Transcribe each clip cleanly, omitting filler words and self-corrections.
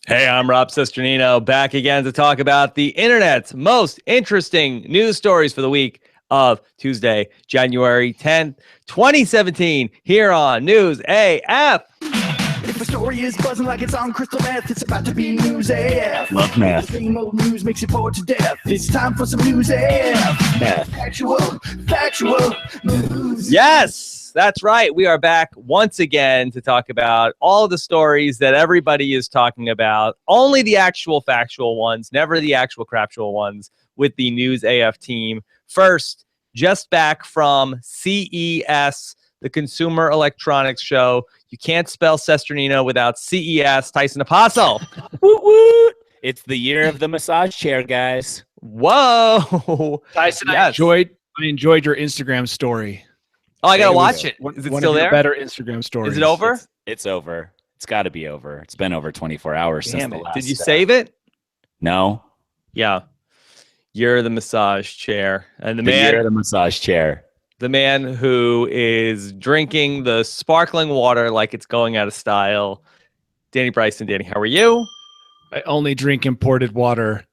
Hey, I'm Rob Cesternino, back again to talk about the internet's most interesting news stories for the week of Tuesday, January 10th, 2017, here on News AF. If the story is buzzing like it's on crystal meth, it's about to be News AF. Love math. The same old news makes you bored to death. It's time for some News AF. Math. Factual news. Yes, that's right. We are back once again to talk about all the stories that everybody is talking about, only the actual factual ones, never the actual craptual ones, with the News AF team. First, just back from CES, the Consumer Electronics Show. You can't spell Cesternino without CES. Tyson Apostle. Woot woot. It's the year of the massage chair, guys. Whoa. Tyson, Yes. I enjoyed your Instagram story. Oh, I got to There we watch go. it. One Is it of still your there? better Instagram stories. Is it over? It's over. It's got to be over. It's been over 24 hours since Damn the it. last. Did you save it? No. Yeah. You're the massage chair. And The year of the massage chair. the man who is drinking the sparkling water like it's going out of style, Danny Bryson. Danny, how are you? I only drink imported water.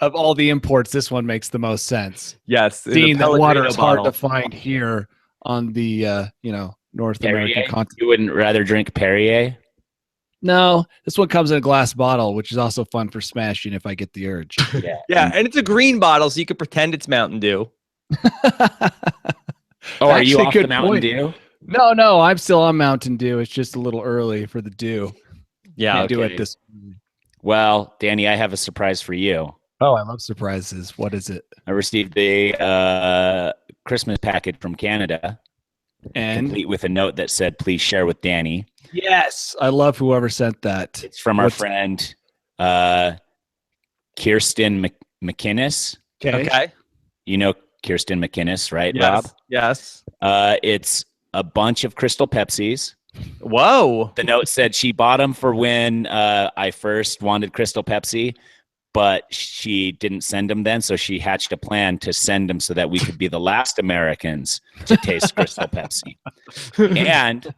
Of all the imports, this one makes the most sense. Yes. in a Seeing that water Pellegrino is hard bottle. to find here on the North Perrier? American continent. You wouldn't rather drink Perrier? No, this one comes in a glass bottle, which is also fun for smashing if I get the urge. Yeah. Yeah, and it's a green bottle, so you could pretend it's Mountain Dew. Oh, are you Actually, off good the Mountain point. Dew? No, I'm still on Mountain Dew. It's just a little early for the dew. Yeah. Can't do okay. it this. Well, Danny, I have a surprise for you. Oh, I love surprises. What is it? I received a Christmas package from Canada, And complete with a note that said, "Please share with Danny." yes, I love whoever sent that. It's from our What's- friend Kirsten McInnes. Okay. You know Kirsten McInnes, right, Yes. Rob? Yes. It's a bunch of Crystal Pepsis. Whoa. The note said she bought them for when I first wanted Crystal Pepsi, but she didn't send them then, so she hatched a plan to send them so that we could be the last Americans to taste Crystal Pepsi. And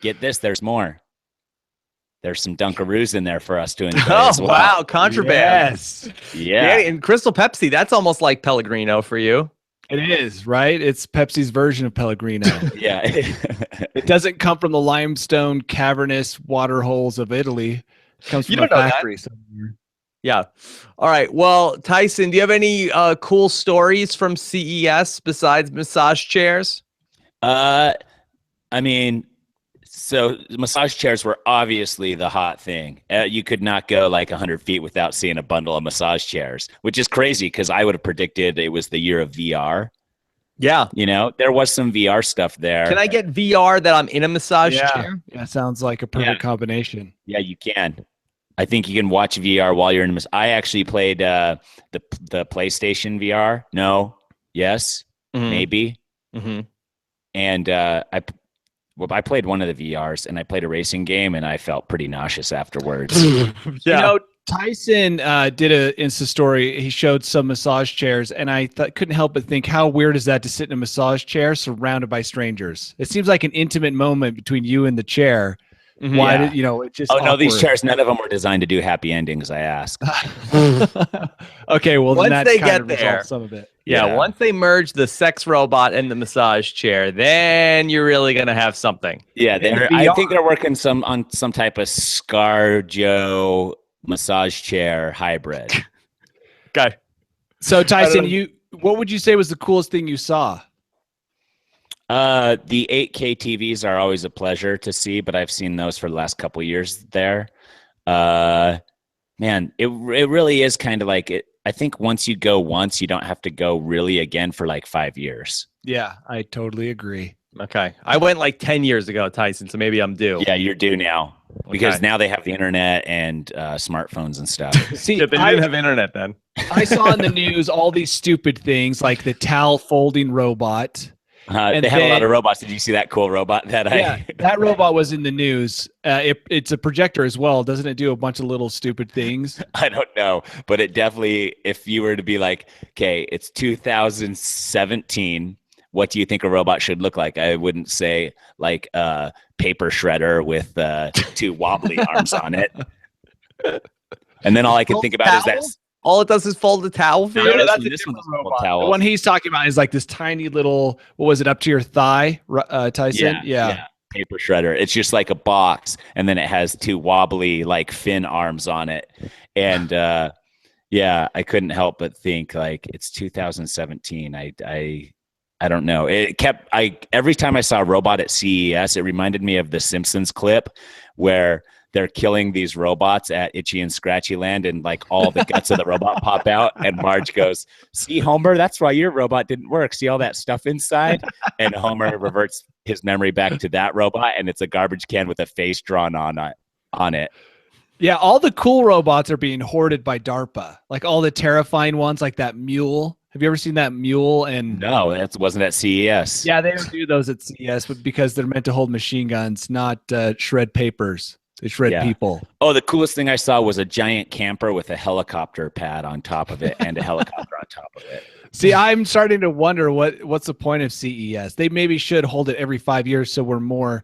get this, there's more. There's some Dunkaroos in there for us to enjoy Oh, as well. wow. Contraband. Yes, Yeah. Danny, and Crystal Pepsi, that's almost like Pellegrino for you. it is, right? It's Pepsi's version of Pellegrino. Yeah. It doesn't come from the limestone cavernous water holes of Italy. It comes You from a don't know that. factory somewhere. Yeah. All right. Well, Tyson, do you have any cool stories from CES besides massage chairs? I mean, so massage chairs were obviously the hot thing. You could not go like 100 feet without seeing a bundle of massage chairs, which is crazy because I would have predicted it was the year of VR. Yeah. You know, there was some VR stuff there. Can I get VR that I'm in a massage chair? Yeah, sounds like a perfect combination. Yeah, you can. I think you can watch VR while you're in. I actually played the PlayStation VR. No, yes, maybe. Mm-hmm. And I played one of the VRs, and I played a racing game, and I felt pretty nauseous afterwards. Yeah. You know, Tyson did a Insta story. He showed some massage chairs, and I couldn't help but think, how weird is that to sit in a massage chair surrounded by strangers? It seems like an intimate moment between you and the chair. Mhm. Why Yeah. did it just? Oh no, these awkward. chairs, none of them were designed to do happy endings. I asked. Okay, well, Once then that they kind get of there. resolves some of it. Yeah, Yeah. once they merge the sex robot and the massage chair, then you're really gonna have something. Yeah, VR. I think they're working on some type of ScarJo massage chair hybrid. Okay. So Tyson, know. what would you say was the coolest thing you saw? The 8K TVs are always a pleasure to see, but I've seen those for the last couple of years there. Man, it really is kind of like it. I think once you go once, you don't have to go really again for like 5 years. Yeah, I totally agree. Okay. I went like 10 years ago, Tyson, so maybe I'm due. Yeah, you're due now because Okay. now they have the internet and smartphones and stuff. See, Yeah, but you didn't have internet then. I saw in the news all these stupid things like the towel folding robot. And They had a lot then- of robots. Did you see that cool robot that Yeah, that robot was in the news. It's a projector as well. Doesn't it do a bunch of little stupid things? I don't know, but it definitely, if you were to be like, okay, it's 2017, what do you think a robot should look like? I wouldn't say like a paper shredder with two wobbly arms on it. And then all I can think about is that. Towel? All it does is fold the towel for No, you. no, that's a this different one's full robot. towels. The one he's talking about is like this tiny little, what was it, up to your thigh, Tyson? Yeah. Paper shredder. It's just like a box, and then it has two wobbly like fin arms on it. And yeah, I couldn't help but think like it's 2017. I don't know. Every time I saw a robot at CES, it reminded me of the Simpsons clip where they're killing these robots at Itchy and Scratchy Land, and like all the guts of the robot pop out. And Marge goes, "See, Homer, that's why your robot didn't work. See all that stuff inside?" And Homer reverts his memory back to that robot, and it's a garbage can with a face drawn on it. Yeah, all the cool robots are being hoarded by DARPA. Like all the terrifying ones, like that mule. Have you ever seen that mule? And No, that wasn't at CES. yeah, they don't do those at CES, but because they're meant to hold machine guns, not shred papers. They shred people. Oh, the coolest thing I saw was a giant camper with a helicopter pad on top of it and a helicopter on top of it. See, I'm starting to wonder what's the point of CES. They maybe should hold it every 5 years so we're more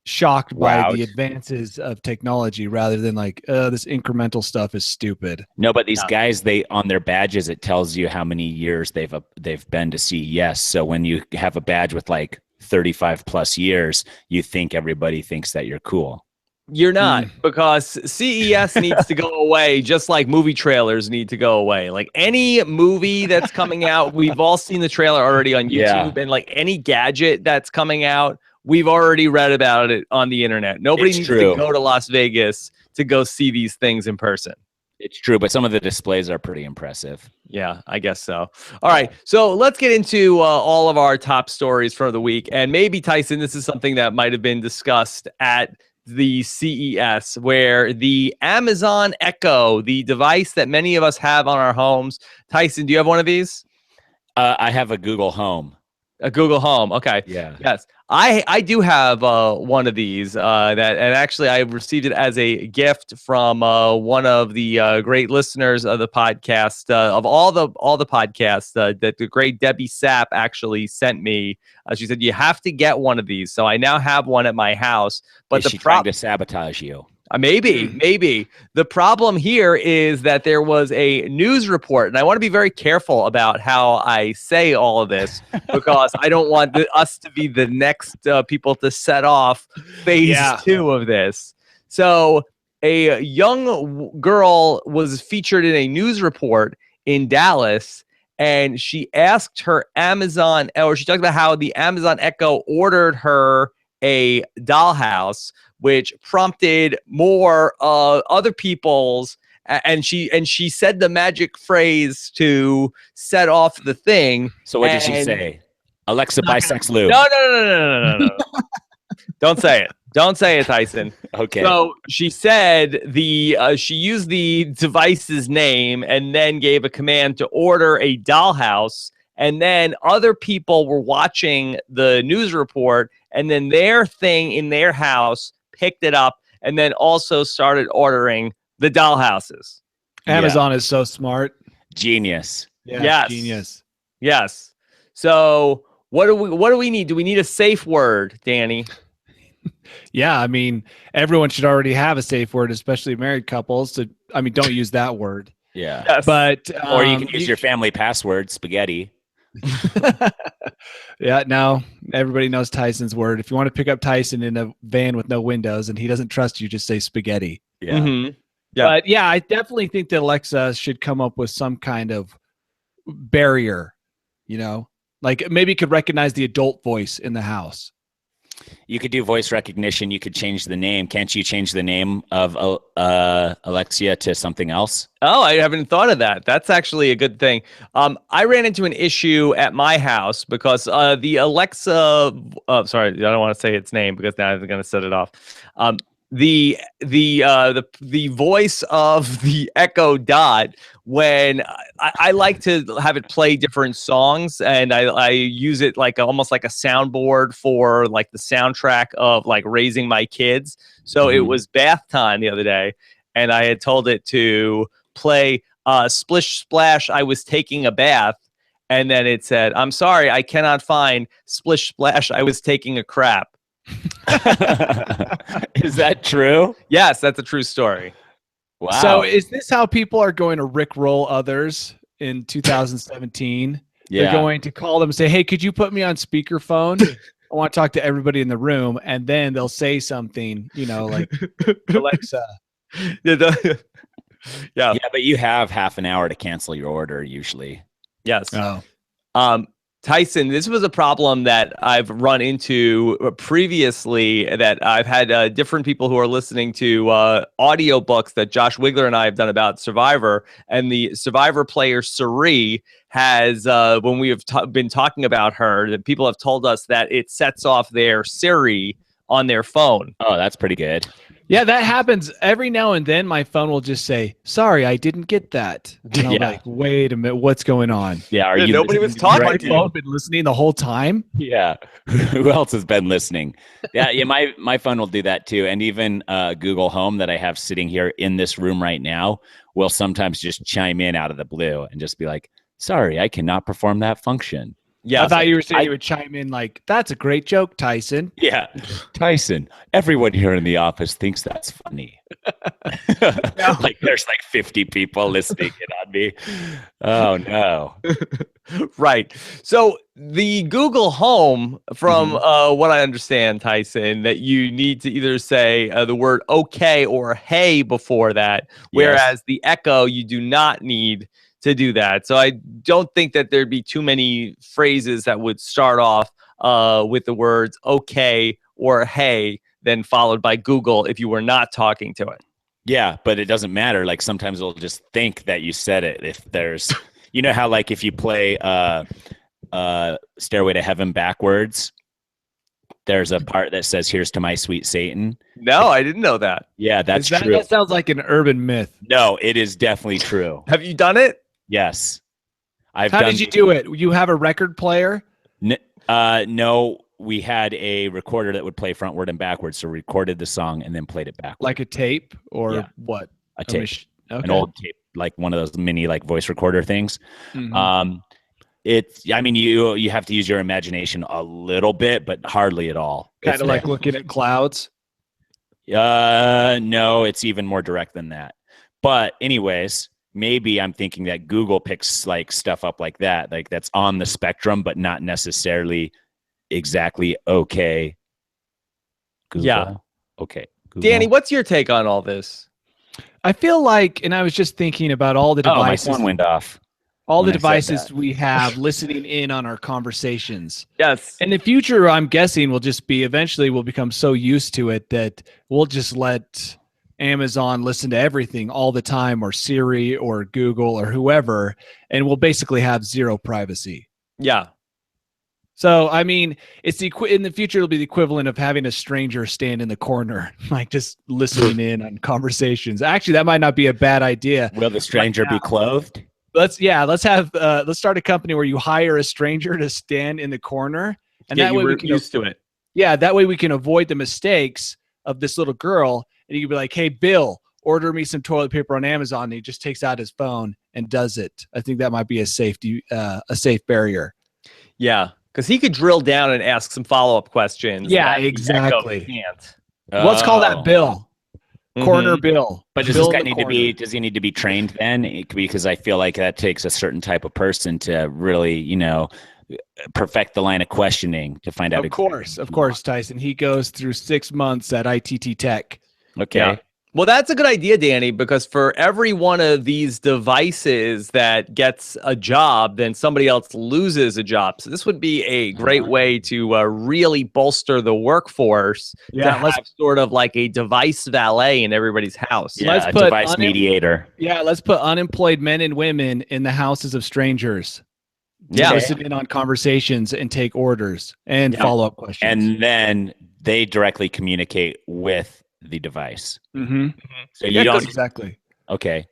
shocked by the advances of technology rather than like, this incremental stuff is stupid. No, but these guys, they on their badges, it tells you how many years they've been to CES. So when you have a badge with like 35 plus years, you think everybody thinks that you're cool. You're not, because CES needs to go away, just like movie trailers need to go away. Like any movie that's coming out, we've all seen the trailer already on YouTube, and like any gadget that's coming out, we've already read about it on the internet. Nobody needs to go to Las Vegas to go see these things in person. It's true, but some of the displays are pretty impressive. Yeah, I guess so. All right, so let's get into all of our top stories for the week. And maybe, Tyson, this is something that might have been discussed at the CES, where the Amazon Echo, the device that many of us have on our homes. Tyson, do you have one of these? I have a Google Home. A Google Home. Okay. Yeah. Yes. I do have one of these and actually I received it as a gift from one of the great listeners of the podcast, of all the podcasts that the great Debbie Sapp actually sent me. She said, you have to get one of these. So I now have one at my house. But Is she trying to sabotage you? Maybe. The problem here is that there was a news report, and I want to be very careful about how I say all of this because I don't want us to be the next people to set off phase 2 of this. So a young girl was featured in a news report in Dallas, and she asked her she talked about how the Amazon Echo ordered her a dollhouse, which prompted more other people's, and she said the magic phrase to set off the thing. So what did she say? Alexa, buy sex lube. No. Don't say it. Don't say it, Tyson. Okay. So she said she used the device's name and then gave a command to order a dollhouse. And then other people were watching the news report, and then their thing in their house picked it up and then also started ordering the dollhouses. Amazon is so smart. Genius. Yeah, yes. Genius. Yes. So what do we need? Do we need a safe word, Danny? Yeah, I mean, everyone should already have a safe word, especially married couples. Don't use that word. Yeah. Yes. But or you can use your family password, spaghetti. Yeah, no, everybody knows Tyson's word. If you want to pick up Tyson in a van with no windows and he doesn't trust you, just say spaghetti. Yeah. Mm-hmm. Yeah. But yeah, I definitely think that Alexa should come up with some kind of barrier, like maybe it could recognize the adult voice in the house. You could do voice recognition. You could change the name. Can't you change the name of Alexia to something else? Oh, I haven't thought of that. That's actually a good thing. I ran into an issue at my house because the Alexa, sorry, I don't want to say its name because now I'm going to set it off. The voice of the Echo Dot, when I like to have it play different songs, and I use it like almost like a soundboard for like the soundtrack of like raising my kids. So it was bath time the other day, and I had told it to play Splish Splash, I Was Taking a Bath. And then it said, I'm sorry, I cannot find Splish Splash, I Was Taking a Crap. Is that true? Yes, that's a true story. Wow. So is this how people are going to rickroll others in 2017? yeah. They're going to call them and say, "Hey, could you put me on speakerphone? I want to talk to everybody in the room." And then they'll say something, like Alexa. Yeah. Yeah, but you have half an hour to cancel your order usually. Yes. Oh, Tyson, this was a problem that I've run into previously, that I've had different people who are listening to audiobooks that Josh Wigler and I have done about Survivor. And the Survivor player Suri has, when we have been talking about her, that people have told us that it sets off their Siri on their phone. Oh, that's pretty good. yeah, that happens every now and then. My phone will just say, "Sorry, I didn't get that." And I'll be Yeah. like, "Wait a minute, what's going on?" Yeah, are Yeah, you nobody was listening talking My right to now? you. phone been listening the whole time. Yeah. Who else has been listening? Yeah, my phone will do that too. And even Google Home that I have sitting here in this room right now will sometimes just chime in out of the blue and just be like, "Sorry, I cannot perform that function." Yeah. I thought you were saying you would chime in like, "That's a great joke, Tyson." Yeah. Tyson, everyone here in the office thinks that's funny. Like there's like 50 people listening in on me. Oh no. Right. So the Google Home, from what I understand, Tyson, that you need to either say the word okay or hey before that, whereas the Echo, you do not need to do that. So I don't think that there'd be too many phrases that would start off with the words okay or hey, then followed by Google if you were not talking to it. Yeah, but it doesn't matter. Like sometimes it'll just think that you said it. If there's, you know how like if you play Stairway to Heaven backwards, there's a part that says "Here's to my sweet Satan." No, I didn't know that. Yeah, that's true. That sounds like an urban myth. No, it is definitely true. Have you done it? Yes, I've How done. did you do it? You have a record player? No, we had a recorder that would play frontward and backwards. So we recorded the song and then played it backwards. Like a tape or Yeah. what? A tape, Okay. an old tape, like one of those mini like voice recorder things. Mhm. I mean, you have to use your imagination a little bit, but hardly at all. Kind of like looking at clouds. No, it's even more direct than that. But anyways, maybe I'm thinking that Google picks like stuff up like that, like that's on the spectrum, but not necessarily exactly okay. Google. Yeah. Okay. Google. Danny, what's your take on all this? I feel like, and I was just thinking about all the Oh, my devices, phone went off. all the when I said devices that. we have listening in on our conversations. Yes. In the future, I'm guessing will just be eventually we'll become so used to it that we'll just let Amazon listen to everything all the time, or Siri or Google or whoever, and we'll basically have zero privacy. Yeah. So, I mean, it's in the future, it'll be the equivalent of having a stranger stand in the corner, like just listening in on conversations. Actually, that might not be a bad idea. Will the stranger be clothed? Let's start a company where you hire a stranger to stand in the corner, and Get that way you we can used to it. Yeah, that way we can avoid the mistakes of this little girl. And you can be like, "Hey, Bill, order me some toilet paper on Amazon." And he just takes out his phone and does it. I think that might be a safe barrier. Yeah. Because he could drill down and ask some follow-up questions. Yeah, that the exactly. Echo can't. Let's call that Oh. Bill. Corner Mhm. Bill. But does Bill this guy in the need to corner. be? Does he need to be trained then? Because I feel like that takes a certain type of person to really, perfect the line of questioning to find out. Of course, Tyson. He goes through 6 months at ITT Tech. Okay. Yeah. Well, that's a good idea, Danny, because for every one of these devices that gets a job, then somebody else loses a job. So this would be a great way to really bolster the workforce. Yeah, to have sort of like a device valet in everybody's house. Yeah, Let's a put device mediator. Yeah, let's put unemployed men and women in the houses of strangers. Yeah. Listen in on conversations and take orders and follow-up questions. And then they directly communicate with the device. Mm-hmm. So you don't. Exactly. Okay.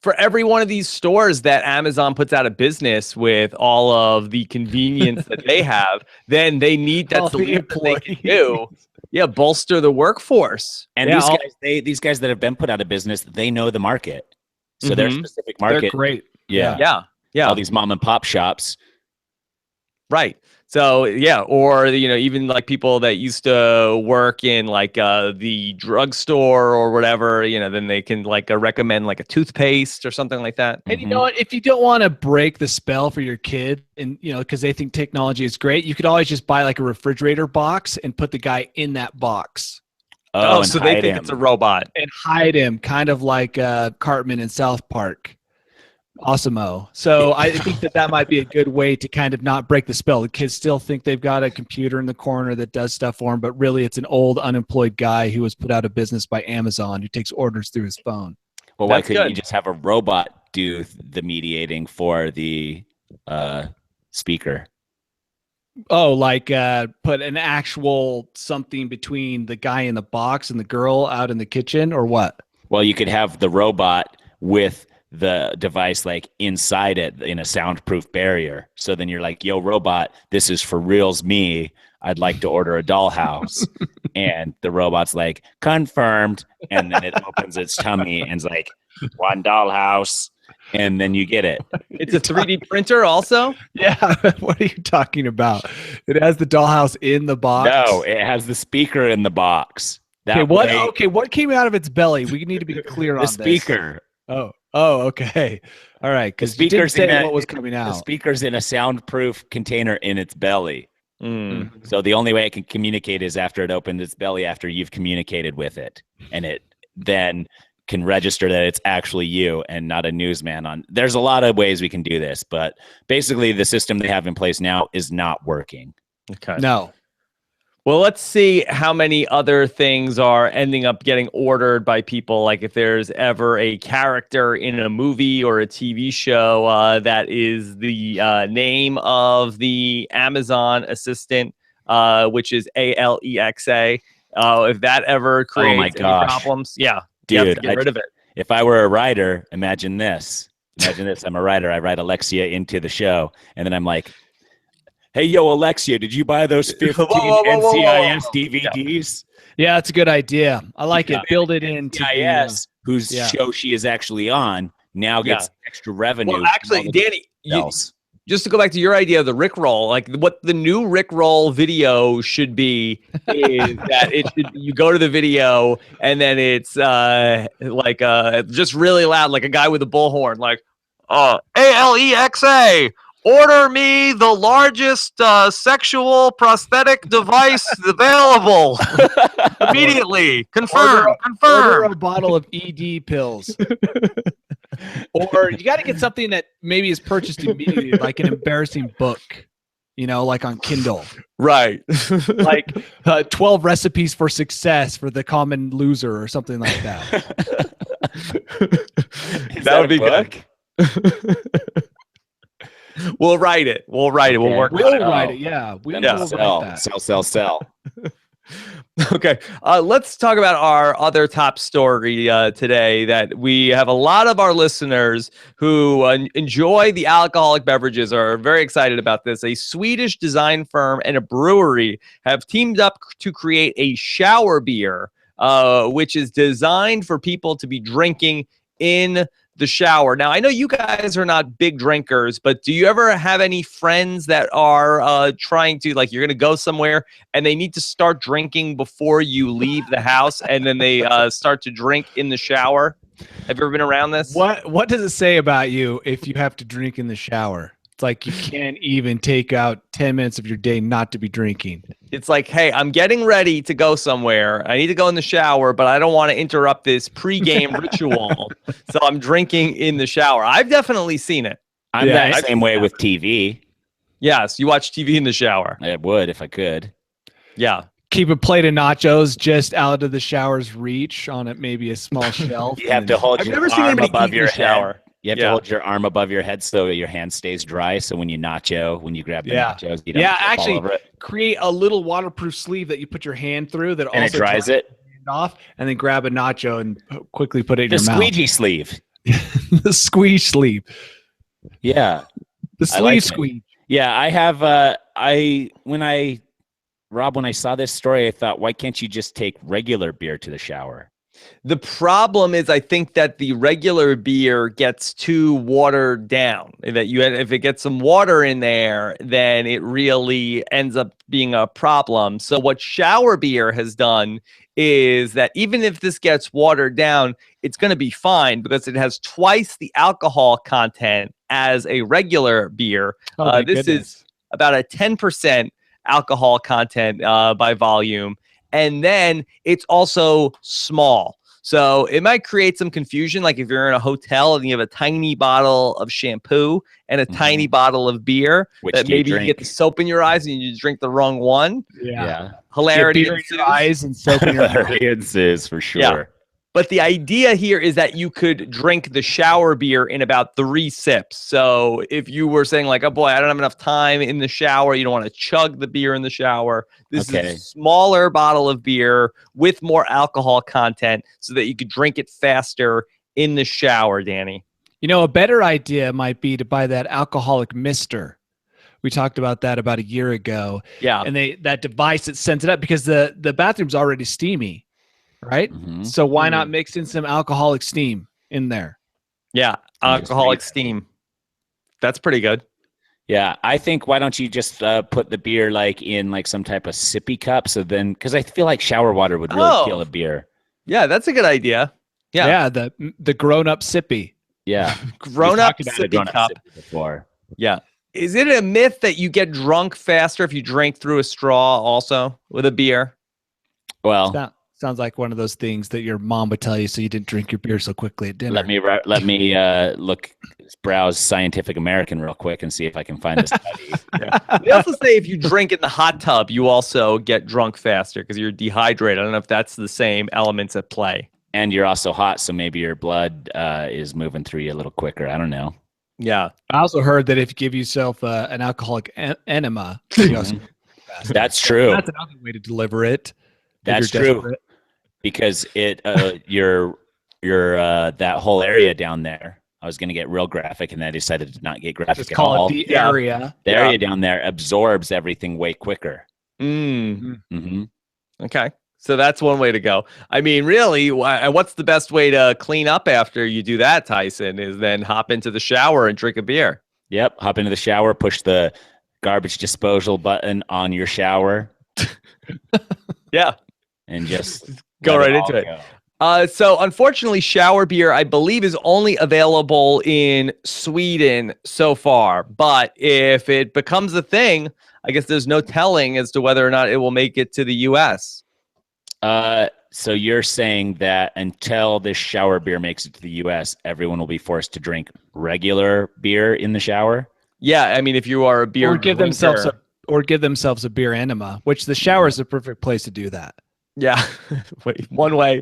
For every one of these stores that Amazon puts out of business with all of the convenience that they have, then they need All that's the the least that they can employees. do. Yeah, bolster the workforce. And Yeah, these guys that have been put out of business, they know the market. So their Mhm. specific They're market. great. Yeah. Yeah. Yeah. All these mom and pop shops. Right. So yeah, or even like people that used to work in like the drugstore or whatever, then they can like recommend like a toothpaste or something like that. And you know what? If you don't want to break the spell for your kid, and because they think technology is great, you could always just buy like a refrigerator box and put the guy in that box. Oh, so they think it's a robot and hide him, kind of like Cartman in South Park. Awesome-o. So I think that might be a good way to kind of not break the spell. The kids still think they've got a computer in the corner that does stuff for them, but really it's an old unemployed guy who was put out of business by Amazon who takes orders through his phone. Well, why couldn't you just have a robot do the mediating for the speaker? Oh, like put an actual something between the guy in the box and the girl out in the kitchen, or what? Well, you could have the robot with the device like inside it in a soundproof barrier. So then you're like, yo, robot, this is for reals me. I'd like to order a dollhouse. And the robot's like, confirmed. And then it opens its tummy and is like, one dollhouse. And then you get it. It's a 3D printer also? Yeah. What are you talking about? It has the dollhouse in the box? No, it has the speaker in the box. What came out of its belly? We need to be clear on the speaker. This. Oh, okay. All right. Because you didn't say what was coming out. The speaker's in a soundproof container in its belly. So the only way it can communicate is after it opened its belly, after you've communicated with it. And it then can register that it's actually you and not a newsman on. There's a lot of ways we can do this, but basically the system they have in place now is not working. Okay. No. Well, let's see how many other things are ending up getting ordered by people. Like if there's ever a character in a movie or a TV show that is the name of the Amazon assistant, which is Alexa. If that ever creates any problems, yeah, dude, you have to get rid of it. If I were a writer, imagine this. I'm a writer. I write Alexia into the show, and then I'm like, hey, yo, Alexia, did you buy those 15 NCIS DVDs? Yeah, that's a good idea. I like it. Build it into NCIS, whose show she is actually on, now gets extra revenue. Well, actually, Danny, just to go back to your idea of the Rickroll, like what the new Rickroll video should be is that you go to the video and then it's just really loud, like a guy with a bullhorn, like Alexa. Order me the largest sexual prosthetic device available immediately. Confirm. Order a bottle of ED pills. Or you got to get something that maybe is purchased immediately, like an embarrassing book, like on Kindle. Right. Like 12 recipes for success for the common loser or something like that. That would be good. We'll write it. We'll write it. We'll work on it. We'll write it. Yeah. We'll write that. Sell. Okay. Let's talk about our other top story today, that we have a lot of our listeners who enjoy the alcoholic beverages are very excited about this. A Swedish design firm and a brewery have teamed up to create a shower beer, which is designed for people to be drinking in the shower. Now, I know you guys are not big drinkers, but do you ever have any friends that are trying to, like, you're going to go somewhere and they need to start drinking before you leave the house, and then they start to drink in the shower? Have you ever been around this? What does it say about you if you have to drink in the shower? It's like you can't even take out 10 minutes of your day not to be drinking. It's like, hey, I'm getting ready to go somewhere. I need to go in the shower, but I don't want to interrupt this pregame ritual. So I'm drinking in the shower. I've definitely seen it. I'm the same way with TV. Yes, you watch TV in the shower. I would if I could. Yeah. Keep a plate of nachos just out of the shower's reach on it, maybe a small shelf. You have to hold your arm above your shower. You have to hold your arm above your head so your hand stays dry. So when you grab the nachos, you don't actually all over it. Create a little waterproof sleeve that you put your hand through that and also it dries it off, and then grab a nacho and quickly put it in your mouth. The squeegee sleeve. The squeeze sleeve. Yeah. The sleeve squeeze. Yeah, I have when I saw this story, I thought, why can't you just take regular beer to the shower? The problem is, I think that the regular beer gets too watered down. If it gets some water in there, then it really ends up being a problem. So what shower beer has done is that even if this gets watered down, it's going to be fine because it has twice the alcohol content as a regular beer. Oh, This is about a 10% alcohol content by volume. And then it's also small. So it might create some confusion. Like if you're in a hotel and you have a tiny bottle of shampoo and a tiny bottle of beer, Which that do you maybe you get drink? the soap in your eyes and you drink the wrong one. Yeah. Hilarity Beer in your ensues. eyes and soap in your mouth. Audiences for sure. Yeah. But the idea here is that you could drink the shower beer in about 3 sips. So if you were saying like, oh boy, I don't have enough time in the shower, you don't want to chug the beer in the shower. This is a smaller bottle of beer with more alcohol content so that you could drink it faster in the shower, Danny. You know, a better idea might be to buy that alcoholic mister. We talked about that about a year ago. Yeah. And that device that sends it up because the bathroom's already steamy, right? Mhm. So why not mix in some alcoholic steam in there? Yeah. Alcoholic steam. That's pretty good. Yeah, I think why don't you just put the beer like in like some type of sippy cup? So then, because I feel like shower water would really kill a beer. Yeah, that's a good idea. Yeah, the grown-up sippy. Yeah, Grown-up We've talked about a sippy grown-up cup. sippy before. Yeah. Is it a myth that you get drunk faster if you drink through a straw also with a beer? Well, Sounds like one of those things that your mom would tell you so you didn't drink your beer so quickly at dinner. let me browse Scientific American real quick and see if I can find this study. They also say if you drink in the hot tub, you also get drunk faster because you're dehydrated. I don't know if that's the same elements at play. And you're also hot, so maybe your blood is moving through you a little quicker. I don't know. Yeah. I also heard that if you give yourself an alcoholic enema, you know, That's true. that's another way to deliver it. That's true. Because your that whole area down there, I was going to get real graphic, and I decided to not get graphic Just at call all. it the area. The area down there absorbs everything way quicker. Mm. Okay. So that's one way to go. I mean, really, what's the best way to clean up after you do that, Tyson, is then hop into the shower and drink a beer. Yep. Hop into the shower, push the garbage disposal button on your shower. Yeah. And just go right into it. So unfortunately, shower beer, I believe, is only available in Sweden so far. But if it becomes a thing, I guess there's no telling as to whether or not it will make it to the U.S. So you're saying that until this shower beer makes it to the U.S., everyone will be forced to drink regular beer in the shower? Yeah, I mean, if you are a beer Or give drinker, themselves a beer enema, which the shower is the perfect place to do that. yeah, one way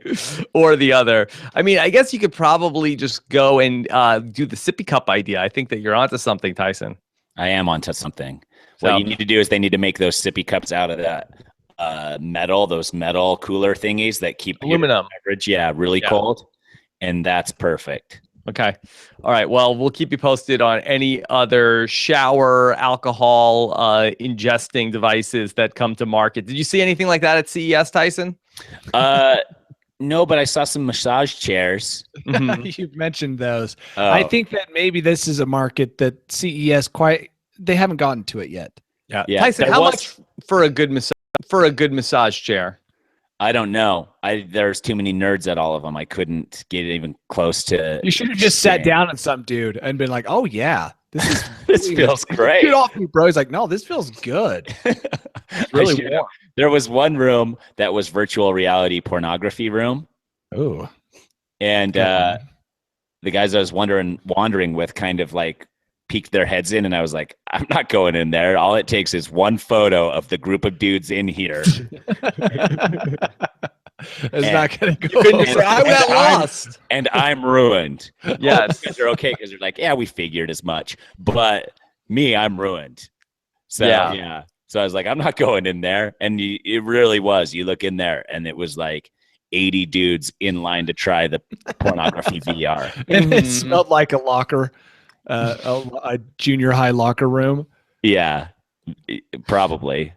or the other. I mean, I guess you could probably just go and do the sippy cup idea. I think that you're onto something, Tyson. I am onto something. So- What you need to do is they need to make those sippy cups out of that those metal cooler thingies that keep your Aluminum. beverage, really cold. And that's perfect. Okay. All right. Well, we'll keep you posted on any other shower alcohol ingesting devices that come to market. Did you see anything like that at CES, Tyson? No, but I saw some massage chairs. You've mentioned those. I think that maybe this is a market that CES they haven't gotten to it yet. Yeah. Yeah, Tyson, there how was- much for a good massage chair? I don't know. There's too many nerds at all of them. I couldn't get even close to. You should have just sat down at some dude and been like, "Oh yeah, this is This feels great. Get off me, bro." He's like, "No, this feels good. It's really warm." There was one room that was virtual reality pornography room, Ooh. and the guys I was wandering with kind of like peeked their heads in, and I was like, I'm not going in there. All it takes is one photo of the group of dudes in here. It's not gonna go. Couldn't you say, I got I'm- lost? And I'm ruined. Yes. Because they're okay, because they're like, yeah, we figured as much. But me, I'm ruined. So Yeah. So I was like, I'm not going in there. And it really was. You look in there, and it was like 80 dudes in line to try the pornography VR. And it smelled like a locker, a junior high locker room. Yeah, probably.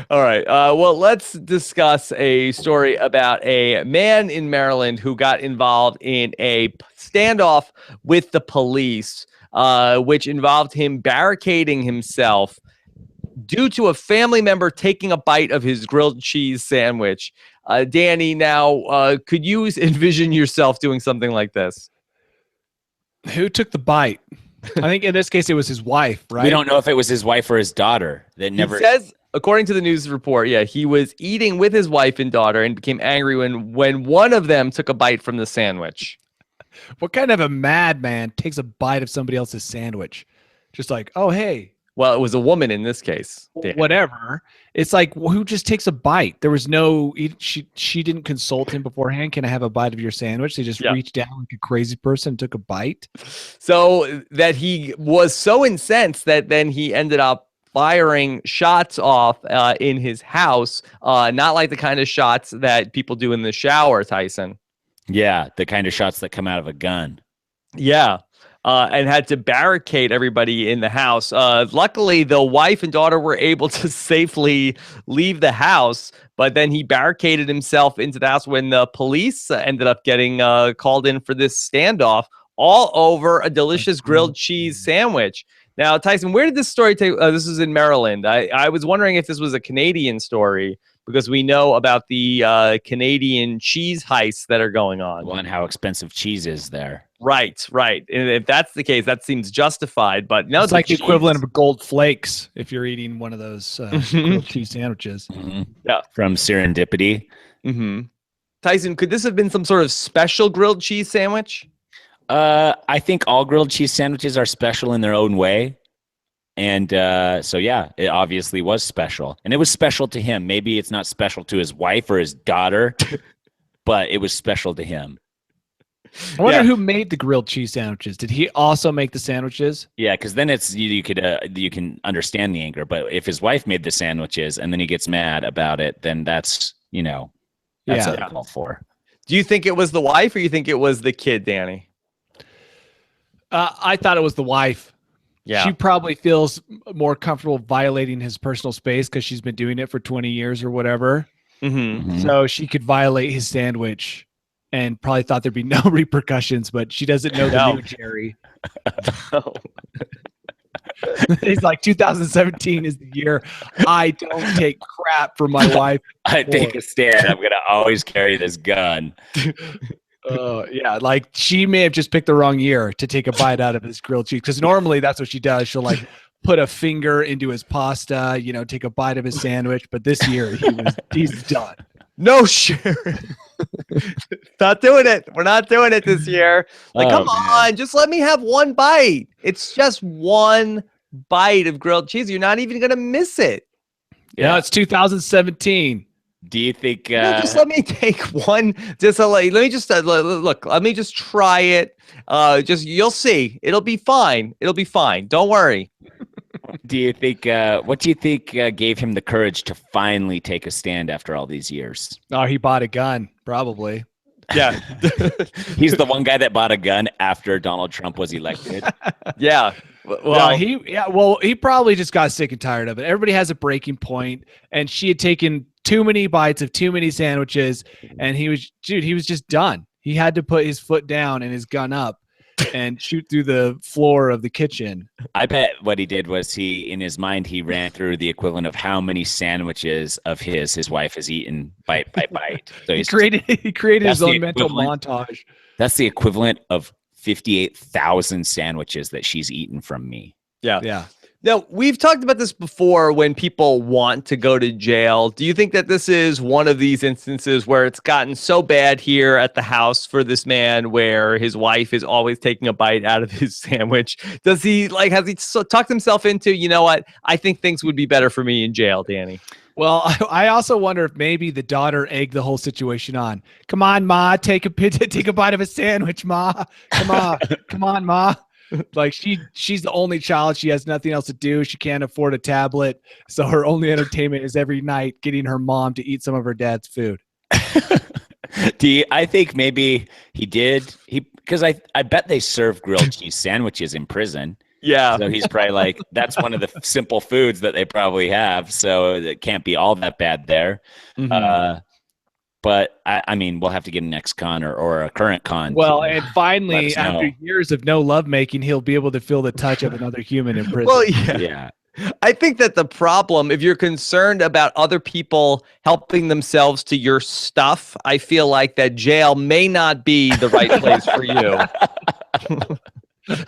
All right. Well, let's discuss a story about a man in Maryland who got involved in a standoff with the police, which involved him barricading himself due to a family member taking a bite of his grilled cheese sandwich. Danny, now, could you envision yourself doing something like this? Who took the bite? I think in this case it was his wife, right? We don't know if it was his wife or his daughter. That never He says, according to the news report, yeah, he was eating with his wife and daughter and became angry when one of them took a bite from the sandwich. What kind of a madman takes a bite of somebody else's sandwich? Just like, oh, hey, Well, it was a woman in this case. Danny. whatever. It's like, who just takes a bite? There was no, she didn't consult him beforehand. Can I have a bite of your sandwich? They just reached down like a crazy person and took a bite. So that he was so incensed that then he ended up firing shots off in his house, not like the kind of shots that people do in the shower, Tyson. Yeah, the kind of shots that come out of a gun. Yeah. And had to barricade everybody in the house. Luckily, the wife and daughter were able to safely leave the house, but then he barricaded himself into the house when the police ended up getting called in for this standoff, all over a delicious grilled cheese sandwich. Now, Tyson, where did this story take? This is in Maryland. I was wondering if this was a Canadian story, because we know about the Canadian cheese heists that are going on. Well, and how expensive cheese is there. Right. And if that's the case, that seems justified. But no, It's like the equivalent of gold flakes if you're eating one of those grilled cheese sandwiches. Yeah. From Serendipity. Mm-hmm. Tyson, could this have been some sort of special grilled cheese sandwich? I think all grilled cheese sandwiches are special in their own way. And so, yeah, it obviously was special. And it was special to him. Maybe it's not special to his wife or his daughter, but it was special to him. I wonder who made the grilled cheese sandwiches. Did he also make the sandwiches? Yeah, because then it's you can understand the anger. But if his wife made the sandwiches and then he gets mad about it, then that's that's uncalled for. Do you think it was the wife or you think it was the kid, Danny? I thought it was the wife. Yeah. She probably feels more comfortable violating his personal space because she's been doing it for 20 years or whatever. Mm-hmm. So she could violate his sandwich and probably thought there'd be no repercussions, but she doesn't know the new Jerry. It's like 2017 is the year I don't take crap from my wife. I take a stand. I'm going to always carry this gun. Yeah, like she may have just picked the wrong year to take a bite out of his grilled cheese, because normally that's what she does. She'll like put a finger into his pasta, take a bite of his sandwich. But this year he's done. No, Sharon. Not doing it. We're not doing it this year. Like, come on, just let me have one bite. It's just one bite of grilled cheese. You're not even gonna miss it. Yeah, it's 2017. Do you think? Just let me take one. Just let me just look. Let me just try it. You'll see. It'll be fine. It'll be fine. Don't worry. Do you think? What do you think gave him the courage to finally take a stand after all these years? Oh, he bought a gun, probably. Yeah. He's the one guy that bought a gun after Donald Trump was elected. Yeah. Well, he probably just got sick and tired of it. Everybody has a breaking point, and she had taken too many bites of too many sandwiches, and he was just done. He had to put his foot down and his gun up and shoot through the floor of the kitchen. I bet what he did was in his mind, he ran through the equivalent of how many sandwiches of his wife has eaten bite by bite. So he created his own mental montage. That's the equivalent of 58,000 sandwiches that she's eaten from me. Yeah. Now, we've talked about this before when people want to go to jail. Do you think that this is one of these instances where it's gotten so bad here at the house for this man where his wife is always taking a bite out of his sandwich? Has he talked himself into, you know what, I think things would be better for me in jail, Danny? Well, I also wonder if maybe the daughter egged the whole situation on. Come on, Ma, take a bite of a sandwich, Ma. Come on, Ma. Like she's the only child. She has nothing else to do. She can't afford a tablet. So her only entertainment is every night getting her mom to eat some of her dad's food. I think maybe he did. Because I bet they serve grilled cheese sandwiches in prison. Yeah. So he's probably like, that's one of the simple foods that they probably have. So it can't be all that bad there. Mhm. But I mean, we'll have to get an ex-con or a current con. Well, to and let finally, us after know. years of no lovemaking, he'll be able to feel the touch of another human in prison. Well, yeah. Yeah. I think that the problem, if you're concerned about other people helping themselves to your stuff, I feel like that jail may not be the right place for you.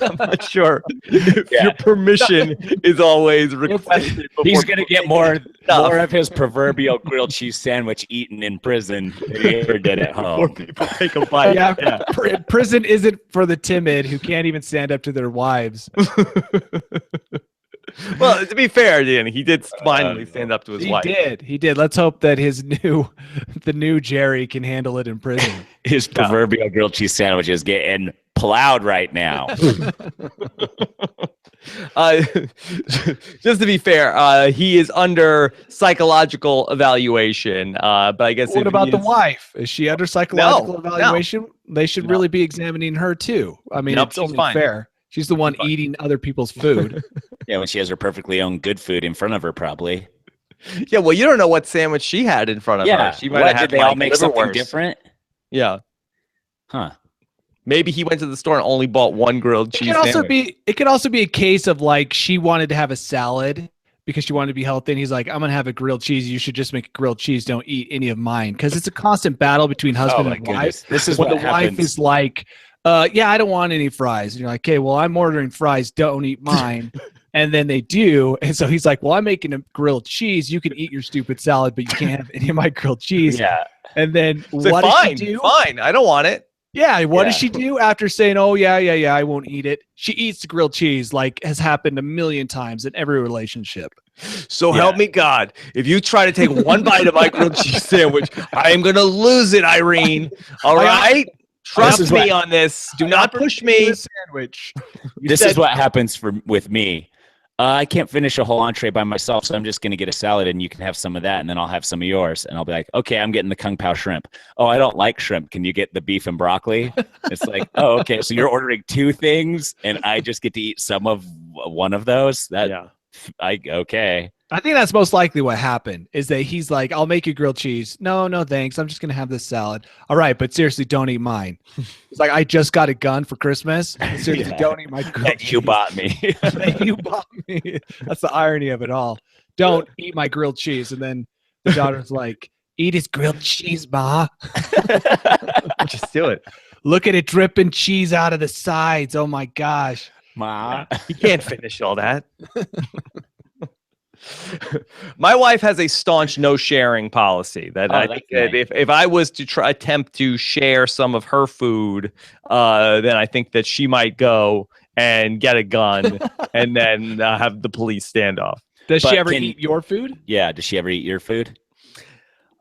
I'm not sure if your permission is always requested. He's before going to people get take more stuff. of his proverbial grilled cheese sandwich eaten in prison than he ever did at Before home. people take a bite. Yeah, prison isn't for the timid who can't even stand up to their wives. Well, to be fair, Danny, he did finally stand up to his wife. He did. Let's hope that the new Jerry can handle it in prison. His proverbial grilled cheese sandwich is getting plowed right now. Just to be fair, he is under psychological evaluation. But I guess What about the wife? Is she under psychological No, evaluation? They should really be examining her too. I mean, Nope, it's she's only fine. fair. She's the one eating other people's food. Yeah, when she has her perfectly own good food in front of her, probably. Yeah, well, you don't know what sandwich she had in front of her. She might What, have had did they all like make something liverwurst. different? Yeah, Huh. maybe he went to the store and only bought one grilled cheese sandwich. It could also be a case of like she wanted to have a salad because she wanted to be healthy, and he's like, "I'm gonna have a grilled cheese. You should just make a grilled cheese. Don't eat any of mine." Because it's a constant battle between husband my and goodness. wife. This is when what the wife happens. is like, "Yeah, I don't want any fries," and you're like, "Okay, well, I'm ordering fries. Don't eat mine." And then they do, and so he's like, "Well, I'm making a grilled cheese. You can eat your stupid salad, but you can't have any of my grilled cheese." Yeah. And then So what fine, does she do? fine. I don't want it. Yeah, what does Yeah. she do after saying, "Oh yeah, I won't eat it"? She eats the grilled cheese, like has happened a million times in every relationship. So Yeah. help me God. If you try to take one bite of my grilled cheese sandwich, I am gonna lose it, Irene. All right? Trust is me what- on this. Do I not offered push you me. a sandwich. This is what happens with me. I can't finish a whole entree by myself, so I'm just going to get a salad, and you can have some of that, and then I'll have some of yours. And I'll be like, okay, I'm getting the Kung Pao shrimp. Oh, I don't like shrimp. Can you get the beef and broccoli? It's like, oh, okay, so you're ordering two things, and I just get to eat some of one of those? Okay. I think that's most likely what happened is that he's like, "I'll make you grilled cheese." No, thanks. I'm just gonna have this salad. All right, but seriously, don't eat mine. It's like, I just got a gun for Christmas. Seriously, Yeah. don't eat my grilled That cheese. you bought me. That you bought me. That's the irony of it all. Don't eat my grilled cheese. And then the daughter's like, "Eat his grilled cheese, Ma. Just do it. Look at it dripping cheese out of the sides. Oh my gosh." Ma. You can't finish all that. My wife has a staunch no sharing policy that I think that's that if I was to attempt to share some of her food, then I think that she might go and get a gun and then have the police standoff. Does But she ever can- eat your food? Yeah, does she ever eat your food?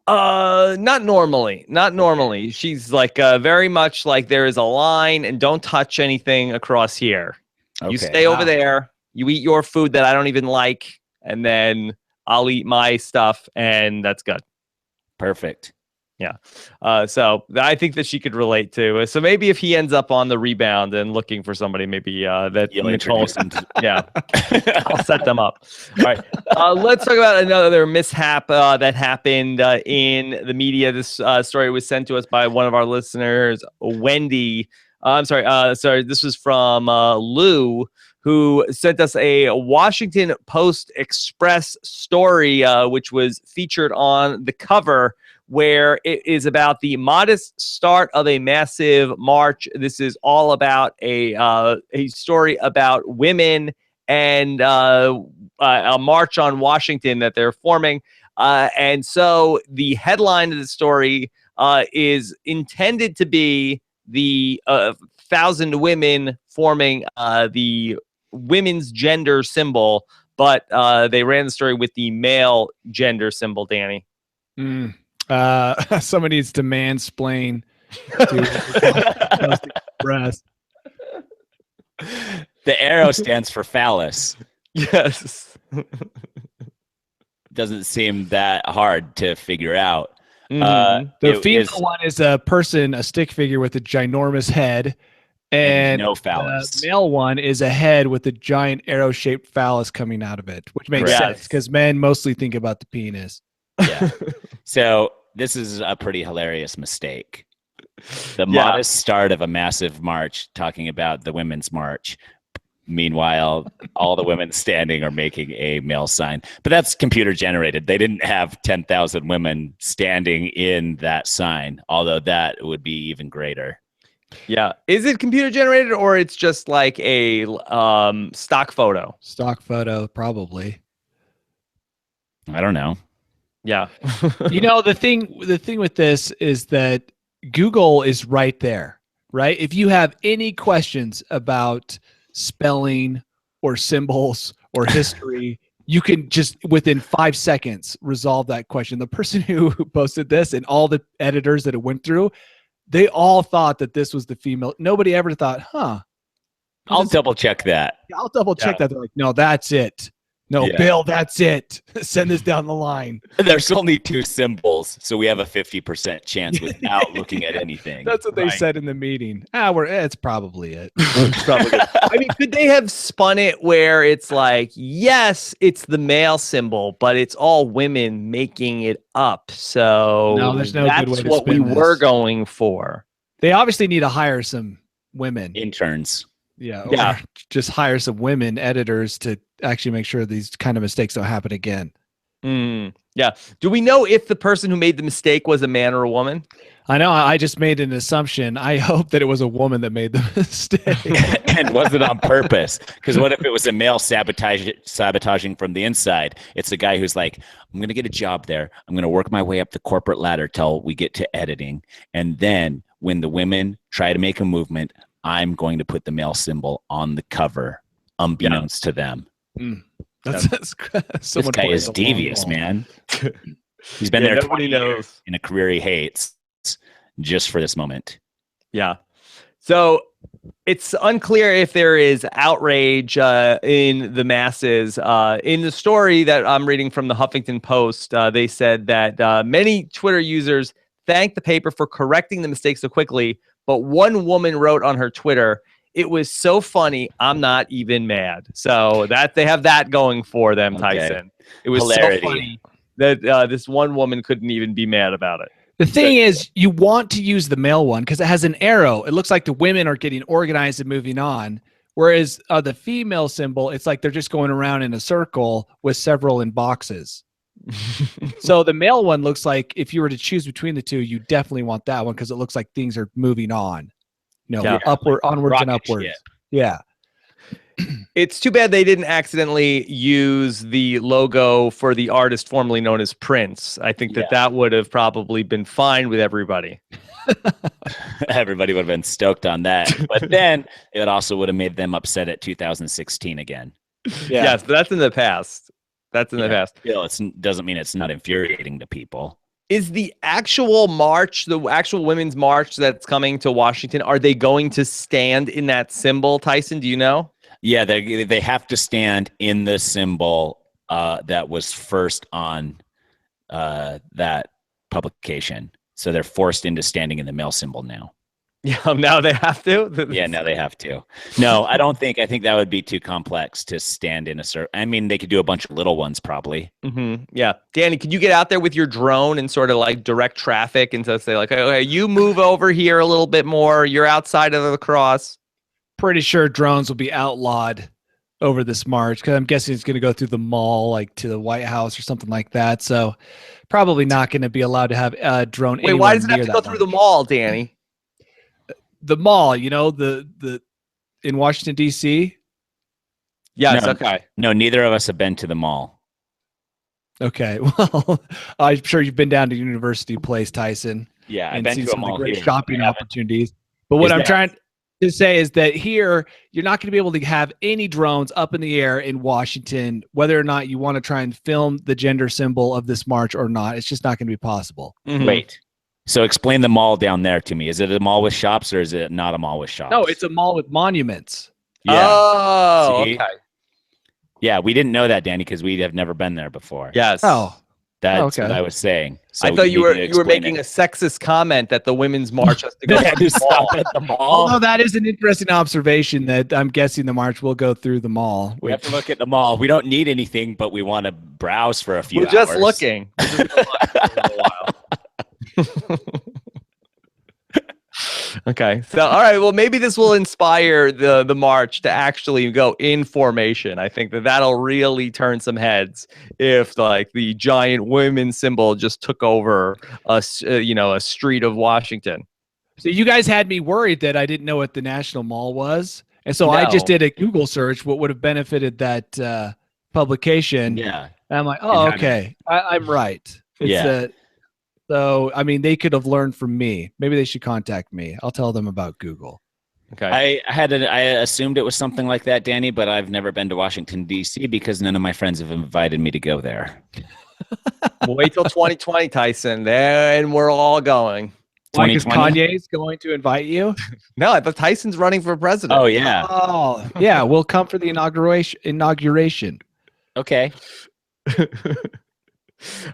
Not normally. Not normally. She's like very much like there is a line and don't touch anything across here. Okay. You stay over Wow. there. You eat your food that I don't even like, and then I'll eat my stuff, and that's good. Perfect. So I think that she could relate to. So maybe if he ends up on the rebound and looking for somebody, maybe that You'll Nicole, introduce him to yeah, I'll set them up. All right, let's talk about another mishap that happened in the media. This story was sent to us by one of our listeners, Wendy. I'm sorry. Sorry, this was from Lou, who sent us a Washington Post Express story, which was featured on the cover, where it is about the modest start of a massive march. This is all about a story about women and a march on Washington that they're forming. And so the headline of the story is intended to be the 1,000 women forming the women's gender symbol, but they ran the story with the male gender symbol, Danny. Someone needs to mansplain to Post Express. The arrow stands for phallus. Yes. Doesn't seem that hard to figure out. Mhm. The It female is- one is a person, a stick figure with a ginormous head, And no the phallus. male one is a head with a giant arrow-shaped phallus coming out of it, which makes Right. sense because men mostly think about the penis. Yeah. So this is a pretty hilarious mistake. The Yeah. modest start of a massive march talking about the women's march. Meanwhile, all the women standing are making a male sign. But that's computer generated. They didn't have 10,000 women standing in that sign, although that would be even greater. Yeah. Is it computer generated or it's just like a stock photo? Stock photo, probably. I don't know. Yeah. You know, the thing with this is that Google is right there, right? If you have any questions about spelling or symbols or history, you can just within 5 seconds resolve that question. The person who posted this and all the editors that it went through, they all thought that this was the female. Nobody ever thought, I'll double check that. I'll double check that. They're like, no, that's it. No, Yeah. Bill, that's it. Send this down the line. There's only 2 symbols, so we have a 50% chance without looking at anything. That's what they Right. said in the meeting. It's probably it. I mean, could they have spun it where it's like, yes, it's the male symbol, but it's all women making it up. So No, there's no that's good way to what we spin were this. going for. They obviously need to hire some women. Interns. Yeah. Yeah. Or just hire some women editors to actually make sure these kind of mistakes don't happen again. Yeah. Do we know if the person who made the mistake was a man or a woman? I know I just made an assumption. I hope that it was a woman that made the mistake. And was it on purpose? Because what if it was a male sabotaging from the inside? It's the guy who's like, I'm going to get a job there. I'm going to work my way up the corporate ladder till we get to editing. And then when the women try to make a movement, I'm going to put the male symbol on the cover, unbeknownst to them. That's This guy is devious, man. He's been there 20 years in a career he hates just for this moment. Yeah. So it's unclear if there is outrage in the masses. In the story that I'm reading from the Huffington Post, they said that many Twitter users thanked the paper for correcting the mistake so quickly. But one woman wrote on her Twitter, "It was so funny, I'm not even mad." So that they have that going for them, Okay. Tyson. It was Hilarity. so funny that this one woman couldn't even be mad about it. The thing is, you want to use the male one because it has an arrow. It looks like the women are getting organized and moving on. Whereas the female symbol, it's like they're just going around in a circle with several in boxes. So the male one looks like if you were to choose between the two, you definitely want that one because it looks like things are moving on. Yeah. Upward, onwards and Rocket upwards. ship. Yeah. It's too bad they didn't accidentally use the logo for the artist formerly known as Prince. I think that would have probably been fine with everybody. Everybody would have been stoked on that. But then it also would have made them upset at 2016 again. Yeah. Yes, but that's in the past. That's in the past. Still, it doesn't mean it's not infuriating to people. Is the actual march, the actual women's march that's coming to Washington, are they going to stand in that symbol, Tyson? Do you know? Yeah, they have to stand in the symbol that was first on that publication. So they're forced into standing in the male symbol now. Yeah, now they have to. Yeah, now they have to. No, I don't think. I think that would be too complex to stand in a certain. I mean, they could do a bunch of little ones probably. Yeah, Danny, could you get out there with your drone and sort of like direct traffic and so say like, okay, you move over here a little bit more. You're outside of the cross. Pretty sure drones will be outlawed over this march because I'm guessing it's going to go through the mall, like to the White House or something like that. So probably not going to be allowed to have a drone. Wait, why does it have to go through the mall, Danny? The mall, the in Washington, D.C. Yes, No. okay. No, neither of us have been to the mall. Okay, well, I'm sure you've been down to University Place, Tyson, Yeah, I've and been seen to a some of the mall great here. shopping I haven't. opportunities. But what Is I'm that- trying to say is that here, you're not going to be able to have any drones up in the air in Washington, whether or not you want to try and film the gender symbol of this march or not. It's just not going to be possible. Mhm. Wait. So explain the mall down there to me. Is it a mall with shops or is it not a mall with shops? No, it's a mall with monuments. Yeah. Oh, See? okay. Yeah, we didn't know that, Danny, because we have never been there before. Yes. Oh, That's okay. what I was saying. So I thought you need were to you were explain making it. a sexist comment that the women's march has to go They had through to the mall. stop at the mall. Although that is an interesting observation that I'm guessing the march will go through the mall. We have to look at the mall. We don't need anything, but we want to browse for a few We're hours. just looking. We're just gonna look for a little while. Okay. So, all right. Well, maybe this will inspire the march to actually go in formation. I think that that'll really turn some heads if like the giant women symbol just took over a street of Washington. So you guys had me worried that I didn't know what the National Mall was. And so I just No. did a Google search, what would have benefited that publication. Yeah. And I'm like, And oh, how did- okay. I'm right. It's Yeah. so, I mean, they could have learned from me. Maybe they should contact me. I'll tell them about Google. Okay. I assumed it was something like that, Danny, but I've never been to Washington, D.C. because none of my friends have invited me to go there. We'll wait till 2020, Tyson. Then we're all going. Like, is 2020? Kanye's going to invite you? No, I thought Tyson's running for president. Oh, yeah. Oh, yeah. We'll come for the inauguration. Okay.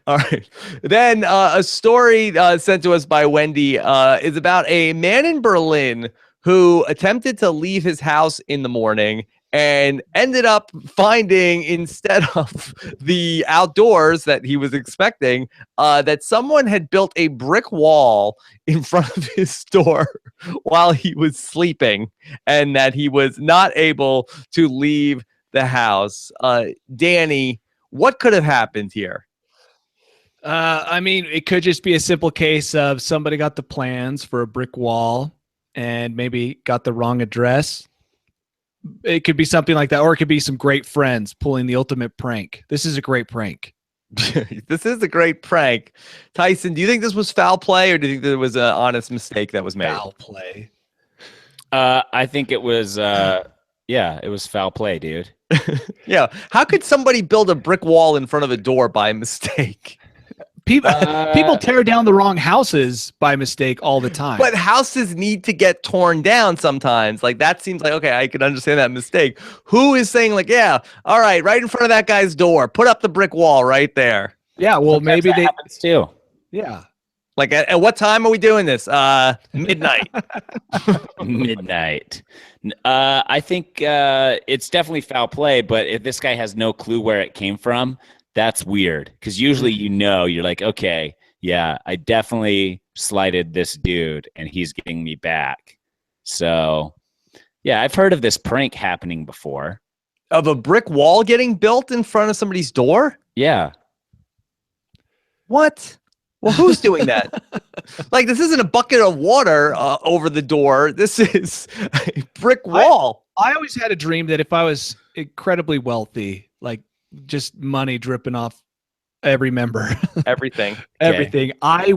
All right. Then a story sent to us by Wendy is about a man in Berlin who attempted to leave his house in the morning and ended up finding, instead of the outdoors that he was expecting, that someone had built a brick wall in front of his door while he was sleeping, and that he was not able to leave the house. Danny, what could have happened here? I mean, it could just be a simple case of somebody got the plans for a brick wall and maybe got the wrong address. It could be something like that, or it could be some great friends pulling the ultimate prank. This is a great prank. This is a great prank. Tyson, do you think this was foul play, or do you think there was an honest mistake that was made? Foul play. I think it was, it was foul play, dude. Yeah. How could somebody build a brick wall in front of a door by mistake? People tear down the wrong houses by mistake all the time. But houses need to get torn down sometimes. Like, that seems like, okay, I can understand that mistake. Who is saying, like, yeah, all right in front of that guy's door, put up the brick wall right there? yeah, well, Sometimes maybe that they. happens too. Yeah. Like, at what time are we doing this? Midnight. Midnight. I think it's definitely foul play, but if this guy has no clue where it came from, that's weird. Because usually, you're like, okay, yeah, I definitely slighted this dude and he's getting me back. So, yeah, I've heard of this prank happening before. Of a brick wall getting built in front of somebody's door? Yeah. What? Well, who's doing that? Like, this isn't a bucket of water over the door. This is a brick wall. I always had a dream that if I was incredibly wealthy, like just money dripping off every member, Everything. everything, I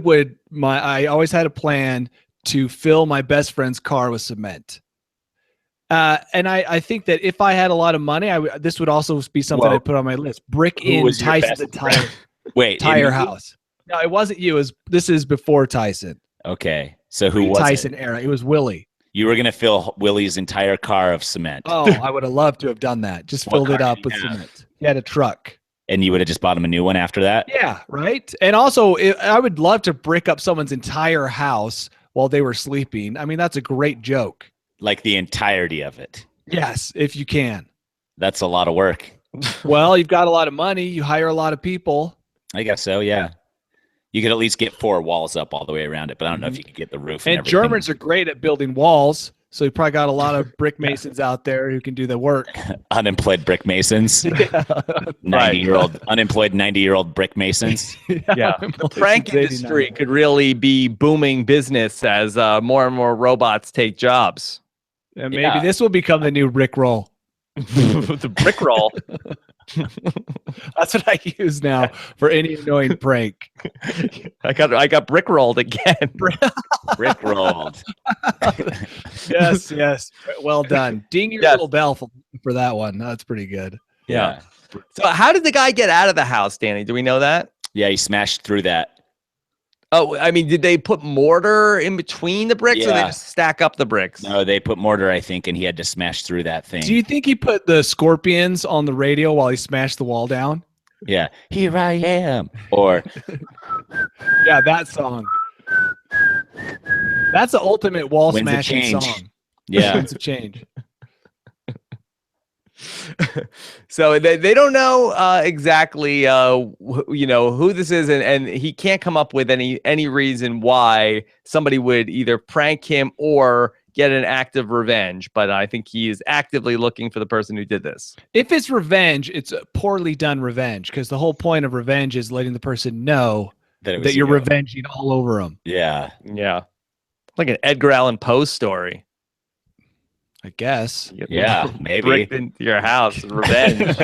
always had a plan to fill my best friend's car with cement. And I think that if I had a lot of money, this would also be something Whoa. I'd put on my list. Brick Who in was your Tyson best the tire, Wait. tire in- house. No, it wasn't you. This is before Tyson. Okay. So who was Tyson it? era. It was Willie. You were going to fill Willie's entire car of cement. Oh, I would have loved to have done that. Just What filled it car up did with you have? cement. He had a truck. And you would have just bought him a new one after that? Yeah, right. And also, I would love to brick up someone's entire house while they were sleeping. I mean, that's a great joke. Like the entirety of it. Yes, if you can. That's a lot of work. Well, you've got a lot of money. You hire a lot of people. I guess so, yeah. You could at least get 4 walls up all the way around it, but I don't know if you could get the roof. And everything. Germans are great at building walls. So you probably got a lot of brick masons out there who can do the work. Unemployed brick masons. 90-year-old unemployed 90-year-old brick masons. Yeah. The prank industry could really be booming business as more and more robots take jobs. And maybe Yeah. this will become the new Rick roll. The brick roll. That's what I use now for any annoying prank. I got brick rolled again. Brick rolled. Yes, yes. Well done. Ding your Yes. little bell for that one. That's pretty good. Yeah. So how did the guy get out of the house, Danny? Do we know that? Yeah, he smashed through that. Oh, I mean, did they put mortar in between the bricks, or they Yeah. just stack up the bricks? No, they put mortar, I think, and he had to smash through that thing. Do you think he put the Scorpions on the radio while he smashed the wall down? Yeah, here I am. Or Yeah, that song. That's the ultimate wall Winds of smashing Change. song. yeah, Winds of Change. So they don't know exactly who this is, and he can't come up with any reason why somebody would either prank him or get an act of revenge. But I think he is actively looking for the person who did this. If it's revenge, it's a poorly done revenge because the whole point of revenge is letting the person know that it was that you're you. revenging all over them. Yeah, Yeah, like an Edgar Allan Poe story. I guess. You get Yeah, maybe. bricked into your house, revenge.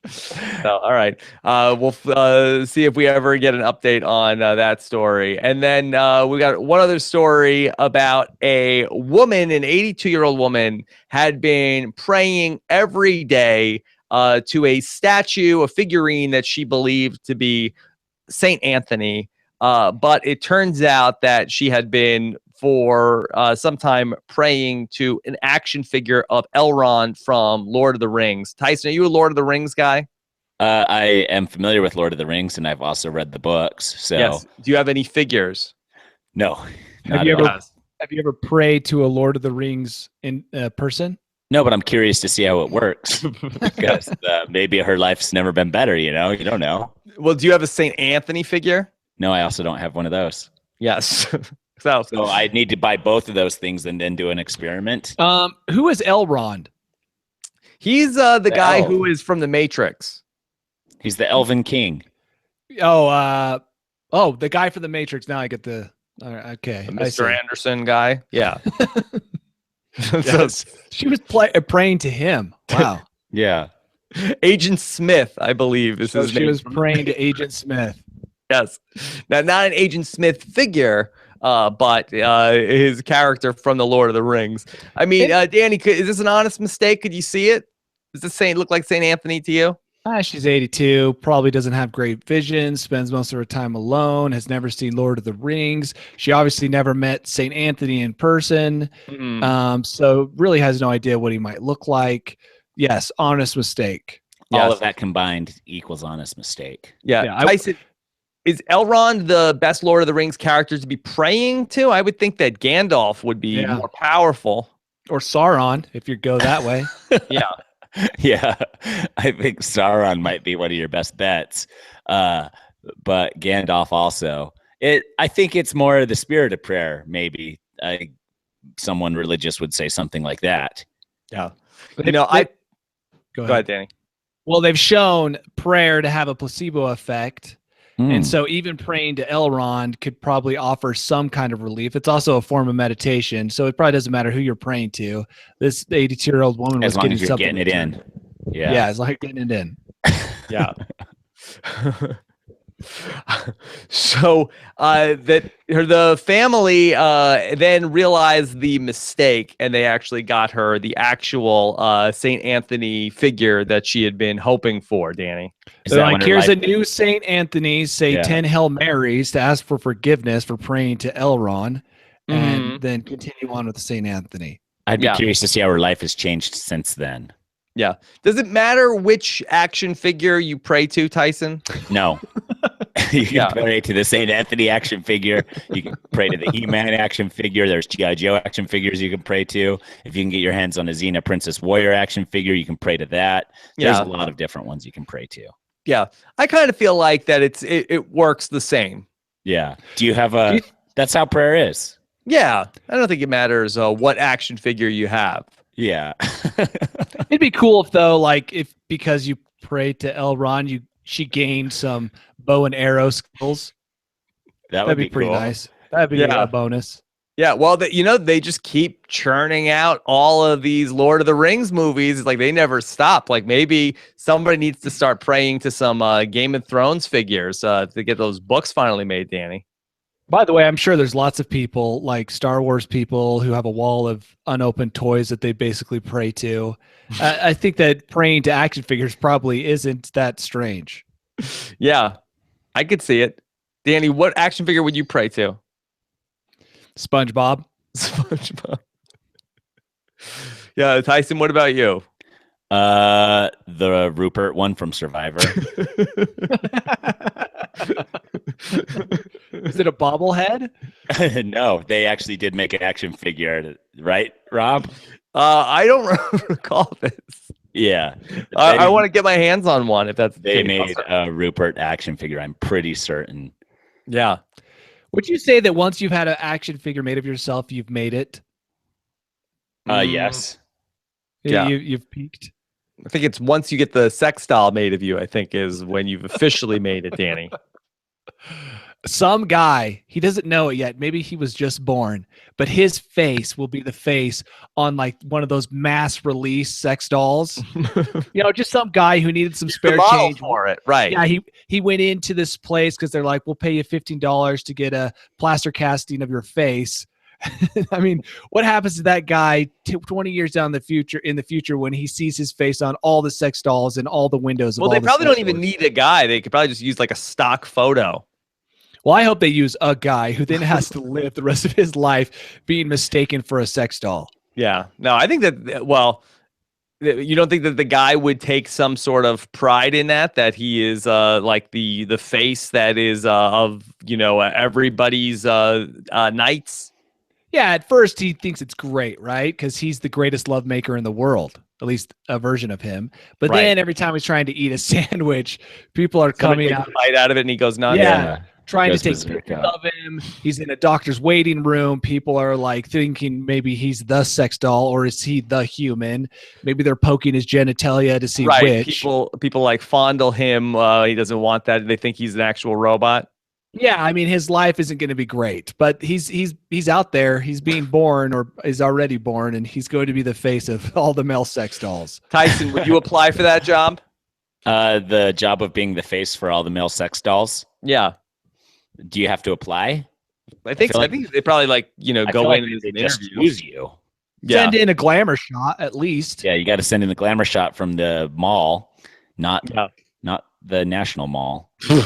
So, all right. We'll see if we ever get an update on that story. And then we got one other story about a woman, an 82-year-old woman, had been praying every day to a statue, a figurine that she believed to be Saint Anthony. But it turns out that she had been for some time praying to an action figure of Elrond from Lord of the Rings. Tyson, are you a Lord of the Rings guy? I am familiar with Lord of the Rings, and I've also read the books. So Yes. Do you have any figures? no, Have not you at ever all. have you ever prayed to a Lord of the Rings in person? No, but I'm curious to see how it works because maybe her life's never been better. You don't know. Well, do you have a Saint Anthony figure? No, I also don't have one of those. Yes. So I need to buy both of those things and then do an experiment. Who is Elrond? He's the guy elf. who is from the Matrix. He's the Elven King. Oh, the guy from the Matrix. Now I get the. All right, okay, The I Mr. see. Anderson guy. Yeah. Yes. She was praying to him. Wow. Yeah. Agent Smith, I believe, is So his she name. was praying to Agent Smith. Yes. Now, not an Agent Smith figure, but his character from the Lord of the Rings. I mean, Danny, is this an honest mistake? Could you see it? Does this look like St. Anthony to you? She's 82, probably doesn't have great vision, spends most of her time alone, has never seen Lord of the Rings. She obviously never met St. Anthony in person. So really has no idea what he might look like. Yes, honest mistake. All Yes. of that combined equals honest mistake. Yeah. Tyson, is Elrond the best Lord of the Rings character to be praying to? I would think that Gandalf would be more powerful. Or Sauron, if you go that way. Yeah. Yeah, I think Sauron might be one of your best bets, but Gandalf also. I think it's more the spirit of prayer. Maybe someone religious would say something like that. Yeah, Go ahead, Danny. Well, they've shown prayer to have a placebo effect. Hmm. And so even praying to Elrond could probably offer some kind of relief. It's also a form of meditation. So it probably doesn't matter who you're praying to. This 82-year-old woman was as long getting as you're something getting it in. Yeah, as long as you're getting it in. Yeah. So the family then realized the mistake, and they actually got her the actual Saint Anthony figure that she had been hoping for. Danny, So like, here's a new Saint Anthony. Say 10 Hail Marys to ask for forgiveness for praying to Elrond, and then continue on with the Saint Anthony. I'd be curious to see how her life has changed since then. Yeah. Does it matter which action figure you pray to, Tyson? No. You can pray to the St. Anthony action figure. You can pray to the He-Man action figure. There's G.I. Joe action figures you can pray to. If you can get your hands on a Xena Princess Warrior action figure, you can pray to that. There's a lot of different ones you can pray to. Yeah. I kind of feel like that it works the same. Yeah. Do you have that's how prayer is. Yeah. I don't think it matters what action figure you have. Yeah. It'd be cool if because you prayed to Elrond, she gained some bow and arrow skills. That'd be pretty cool. nice. That'd be a bonus. Yeah, well, they just keep churning out all of these Lord of the Rings movies. Like, they never stop. Like, maybe somebody needs to start praying to some Game of Thrones figures to get those books finally made, Danny. By the way, I'm sure there's lots of people, like Star Wars people, who have a wall of unopened toys that they basically pray to. I think that praying to action figures probably isn't that strange. Yeah, I could see it. Danny, what action figure would you pray to? SpongeBob. SpongeBob. Yeah, Tyson, what about you? The Rupert one from Survivor. Is it a bobblehead? No, they actually did make an action figure, right, Rob? I don't recall this. Yeah. I want to get my hands on one if that's the They case. made a Rupert action figure, I'm pretty certain. Yeah. Would you say that once you've had an action figure made of yourself, you've made it? Yes. Yeah. You've peaked. I think it's once you get the sex doll made of you, I think is when you've officially made it, Danny. Some guy, he doesn't know it yet. Maybe he was just born, but his face will be the face on like one of those mass release sex dolls. Just some guy who needed some spare change for it. Right. Yeah, he went into this place because they're like, we'll pay you $15 to get a plaster casting of your face. I mean, what happens to that guy 20 years down in the future when he sees his face on all the sex dolls and all the windows? Well, they probably don't even need a guy. They could probably just use like a stock photo. Well, I hope they use a guy who then has to live the rest of his life being mistaken for a sex doll. Yeah. No, I think that, well, you don't think that the guy would take some sort of pride in that he is like the face that is of, everybody's nights? Yeah, at first he thinks it's great, right? Because he's the greatest love maker in the world, at least a version of him. But Right. then every time he's trying to eat a sandwich, people are coming out. Bite out of it and he goes nuts. Yeah. Trying to Goes take berserk pictures out. of him. He's in a doctor's waiting room. People are like thinking maybe he's the sex doll or is he the human? Maybe they're poking his genitalia to see Right. which. People like fondle him. He doesn't want that. They think he's an actual robot. Yeah, I mean his life isn't going to be great, but he's out there. He's being born or is already born, and he's going to be the face of all the male sex dolls. Tyson, would you apply for that job? The job of being the face for all the male sex dolls. Yeah. Do you have to apply? I think feel so. I like- think they probably I go feel like in as they an just interview. use you. Yeah. Send in a glamour shot at least. Yeah, you got to send in the glamour shot from the mall, not Yeah. the National Mall. All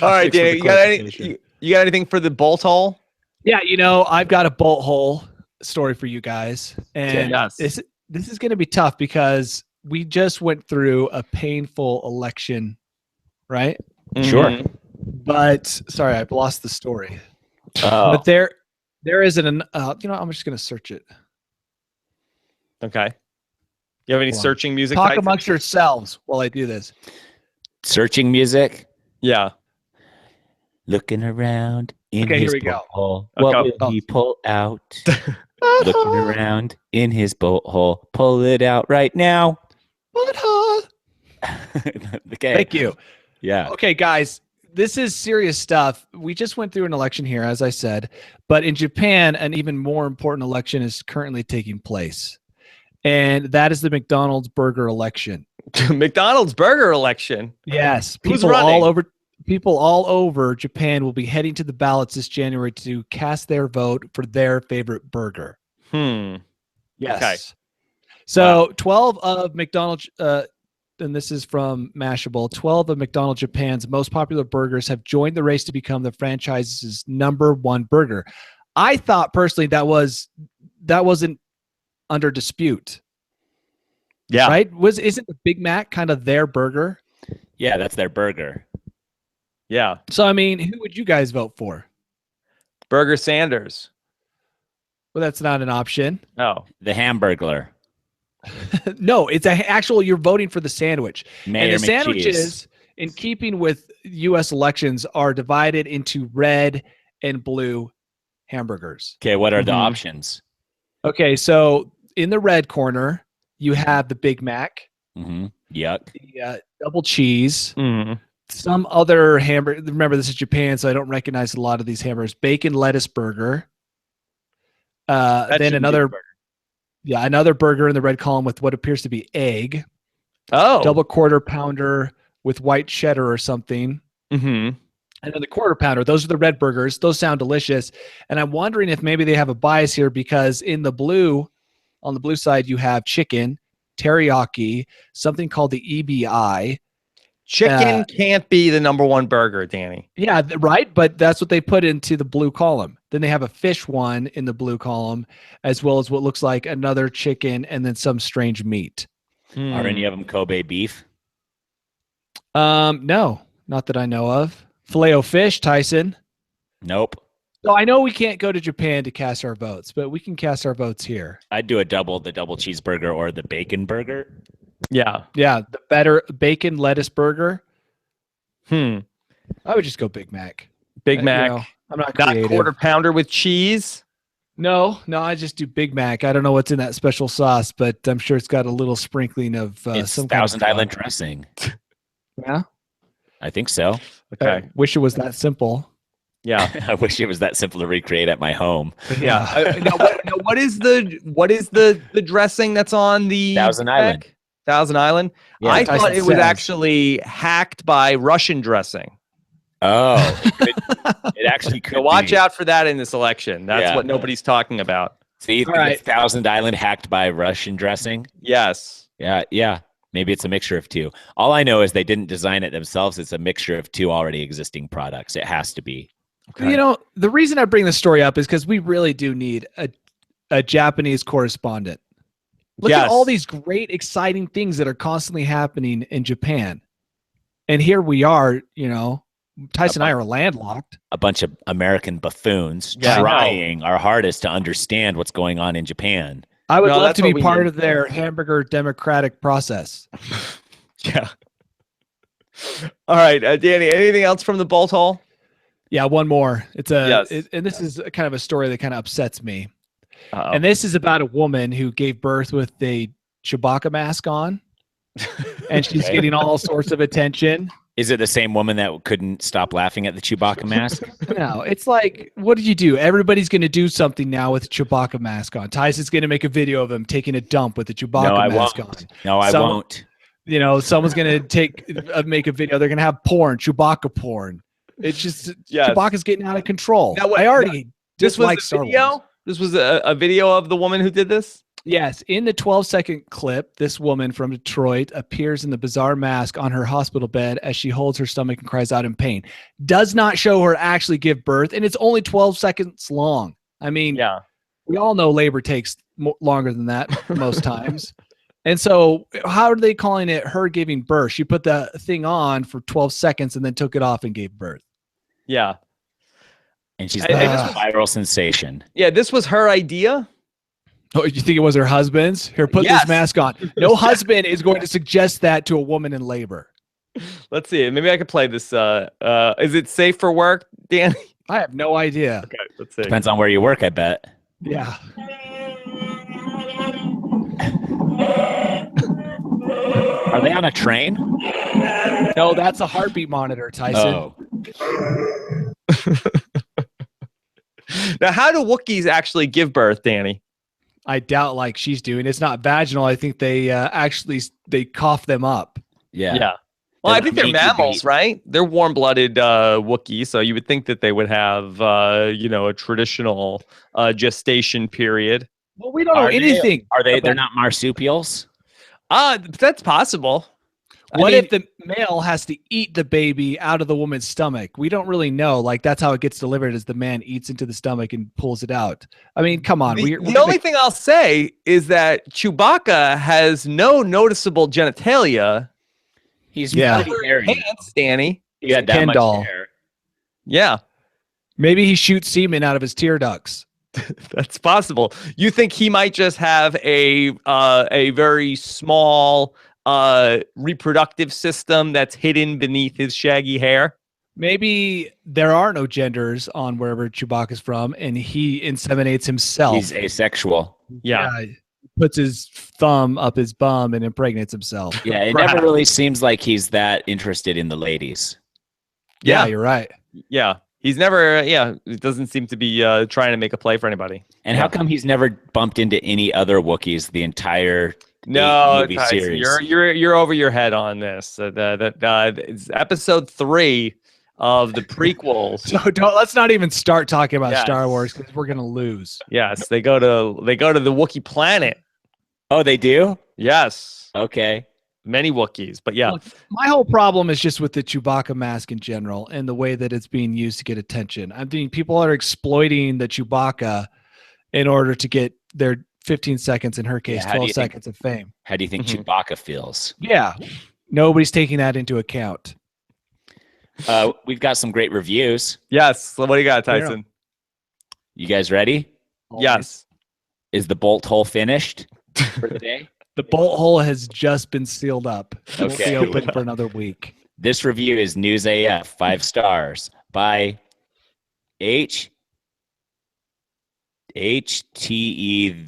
right, Thanks for Danny, the you got clarification. you got anything for the bolt hole? Yeah, I've got a bolt hole story for you guys, and Yes. this is going to be tough because we just went through a painful election, right? Sure. Mhm. But sorry, I've lost the story. Oh, But there is I'm just going to search it. Okay. You have any Hold on. searching music? Talk Tyson? amongst yourselves while I do this. searching music. Yeah. Looking around in Okay, his here we go. boat hole. Okay. What will he pull out? Looking around in his boat hole. Pull it out right now. Okay. Thank you. Yeah. Okay, guys, this is serious stuff. We just went through an election here, as I said, but in Japan, an even more important election is currently taking place, and that is the McDonald's burger election. McDonald's burger election. Yes, Who's people running? all over Japan will be heading to the ballots this January to cast their vote for their favorite burger. Hmm. Yes. Okay. So 12 of McDonald's, and this is from Mashable, 12 of McDonald's Japan's most popular burgers have joined the race to become the franchise's #1 burger. I thought personally that wasn't under dispute, Yeah. right? Isn't the Big Mac kind of their burger? Yeah, that's their burger. Yeah. So I mean, who would you guys vote for? Burger Sanders. Well, that's not an option. Oh. The Hamburglar. No, it's actual. You're voting for the sandwich. Mayor And the McCheese. sandwiches, in keeping with U.S. elections, are divided into red and blue hamburgers. Okay, what are the Mhm. options? Okay, so in the red corner, you have the Big Mac, Yuck. the double cheese, Mhm. some other hamburger. Remember, this is Japan, so I don't recognize a lot of these hamburgers. Bacon lettuce burger. That Then shouldn't be another, a burger. another burger in the red column with what appears to be egg. Oh. Double quarter pounder with white cheddar or something. Mm-hmm. And then the quarter pounder, those are the red burgers. Those sound delicious. And I'm wondering if maybe they have a bias here because in the blue, on the blue side, you have chicken, teriyaki, something called the EBI, Chicken can't be the number one burger, Danny. Yeah, right. But that's what they put into the blue column. Then they have a fish one in the blue column, as well as what looks like another chicken and then some strange meat. Are any of them Kobe beef? No, not that I know of. Filet-O-Fish, Tyson. Nope. So I know we can't go to Japan to cast our votes, but we can cast our votes here. I'd do the double cheeseburger or the bacon burger. Yeah. Yeah, the better bacon lettuce burger. I would just go Big Mac. Big Mac. I'm not Not creative. quarter pounder with cheese. No, I just do Big Mac. I don't know what's in that special sauce, but I'm sure it's got a little sprinkling of It's some Thousand kind of Island dressing. Yeah, I think so. Okay. I wish it was that simple. Yeah. I wish it was that simple to recreate at my home. Yeah. Now, what is the dressing that's on the Thousand Island. back? Thousand Island. Yeah, I Tyson thought it was says. actually hacked by Russian dressing. Oh, it actually could So watch be. out for that in this election. That's Yeah. what nobody's talking about. So you think All right. it's Thousand Island hacked by Russian dressing? Yes. Yeah. Maybe it's a mixture of two. All I know is they didn't design it themselves. It's a mixture of two already existing products. It has to be. Okay. You know, the reason I bring this story up is because we really do need a Japanese correspondent. Look Yes. at all these great, exciting things that are constantly happening in Japan. And here we are, Tyson and I are landlocked. A bunch of American buffoons Yeah, I know. trying our hardest to understand what's going on in Japan. I would No, love that's to what be we part need. of their hamburger democratic process. Yeah. All right, Danny. Anything else from the bolt hole? Yeah, one more. It's Yes. and this is kind of a story that kind of upsets me. Uh-oh. And this is about a woman who gave birth with a Chewbacca mask on, and she's Okay. getting all sorts of attention. Is it the same woman that couldn't stop laughing at the Chewbacca mask? No, it's like, what did you do? Everybody's going to do something now with a Chewbacca mask on. Tyson's going to make a video of him taking a dump with the Chewbacca No, I mask won't. on. No, I Some- won't. Someone's going to make a video. They're going to have porn, Chewbacca porn. It's just Yes. Chewbacca's getting out of control. Now, what- I already This was dislike a Star video. Wars. This was a video of the woman who did this. Yes, in the 12-second clip, this woman from Detroit appears in the bizarre mask on her hospital bed as she holds her stomach and cries out in pain. Does not show her actually give birth, and it's only 12 seconds long. I mean, Yeah. we all know labor takes longer than that most times. And so how are they calling it her giving birth? She put the thing on for 12 seconds and then took it off and gave birth. Yeah. And she's I- a I viral sensation. Yeah. This was her idea. Oh, you think it was her husband's? Here, put Yes. this mask on. No husband is going to suggest that to a woman in labor. Let's see. Maybe I could play this. Is it safe for work, Danny? I have no idea. Okay. Let's see. Depends on where you work, I bet. Yeah. Are they on a train? No, that's a heartbeat monitor, Tyson. Oh, Now, how do Wookiees actually give birth, Danny? I doubt like she's doing. It's not vaginal. I think they they cough them up. yeah. Well, I They're think they're meant to be- mammals, right? They're warm-blooded Wookiees, so you would think that they would have, a traditional gestation period. Well, we don't know Are they- anything. Are they? They're about- not marsupials. That's possible. What I mean, if the male has to eat the baby out of the woman's stomach? We don't really know. Like that's how it gets delivered, as the man eats into the stomach and pulls it out. I mean, come on. the only thing I'll say is that Chewbacca has no noticeable genitalia. He's Yeah. pretty hairy. Pants, Danny. He had Ken that much doll. hair. Yeah, maybe he shoots semen out of his tear ducts. that's possible. You think he might just have a very small reproductive system that's hidden beneath his shaggy hair? Maybe there are no genders on wherever Chewbacca's from, and he inseminates himself. He's asexual. Yeah. He puts his thumb up his bum and impregnates himself. Yeah, it Right. never really seems like he's that interested in the ladies. Yeah, Yeah. you're right. Yeah. He's never, it doesn't seem to be trying to make a play for anybody. And how come he's never bumped into any other Wookiees the entire No, movie Tyson, series? you're over your head on this. It's episode 3 of the prequels. So let's not even start talking about Yes. Star Wars because we're gonna lose. Yes, they go to the Wookiee planet. Oh, they do? Yes, Okay. Many Wookiees, but yeah. Look, my whole problem is just with the Chewbacca mask in general and the way that it's being used to get attention. I mean, people are exploiting the Chewbacca in order to get their 15 seconds, in her case, Yeah, how do 12 you think- seconds of fame. How do you think Mhm. Chewbacca feels? Yeah. Nobody's taking that into account. We've got some great reviews. Yes. So what do you got, Yeah. Tyson? You guys ready? Yes. Is the bolt hole finished for the day? The bolt hole has just been sealed up. It won't Okay. be open for another week. This review is News AF, 5 stars by HTE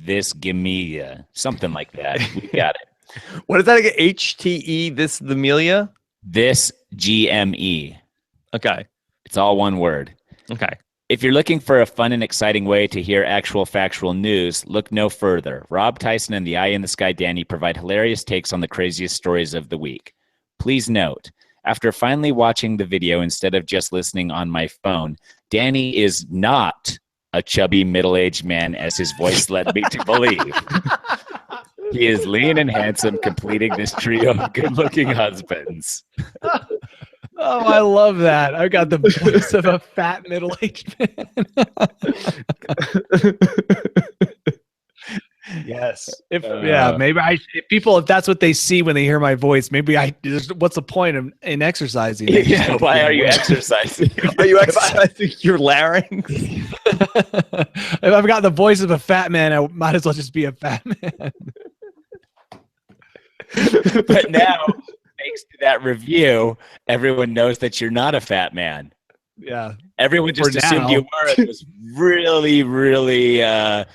This Gimme something like that. We got it. What is that again? HTE, this the Amelia? This GME. Okay. It's all one word. Okay. If you're looking for a fun and exciting way to hear actual factual news, look no further. Rob Tyson and the Eye in the Sky Danny provide hilarious takes on the craziest stories of the week. Please note, after finally watching the video instead of just listening on my phone, Danny is not a chubby middle-aged man as his voice led me to believe. He is lean and handsome, completing this trio of good-looking husbands. Oh, I love that. I got the voice of a fat middle-aged man. Yes. If that's what they see when they hear my voice, what's the point in exercising? Yeah, why are you exercising? Are you exercising your larynx? If I've got the voice of a fat man, I might as well just be a fat man. But now, thanks to that review, everyone knows that you're not a fat man. Yeah. Everyone just For assumed now. you were and was really, really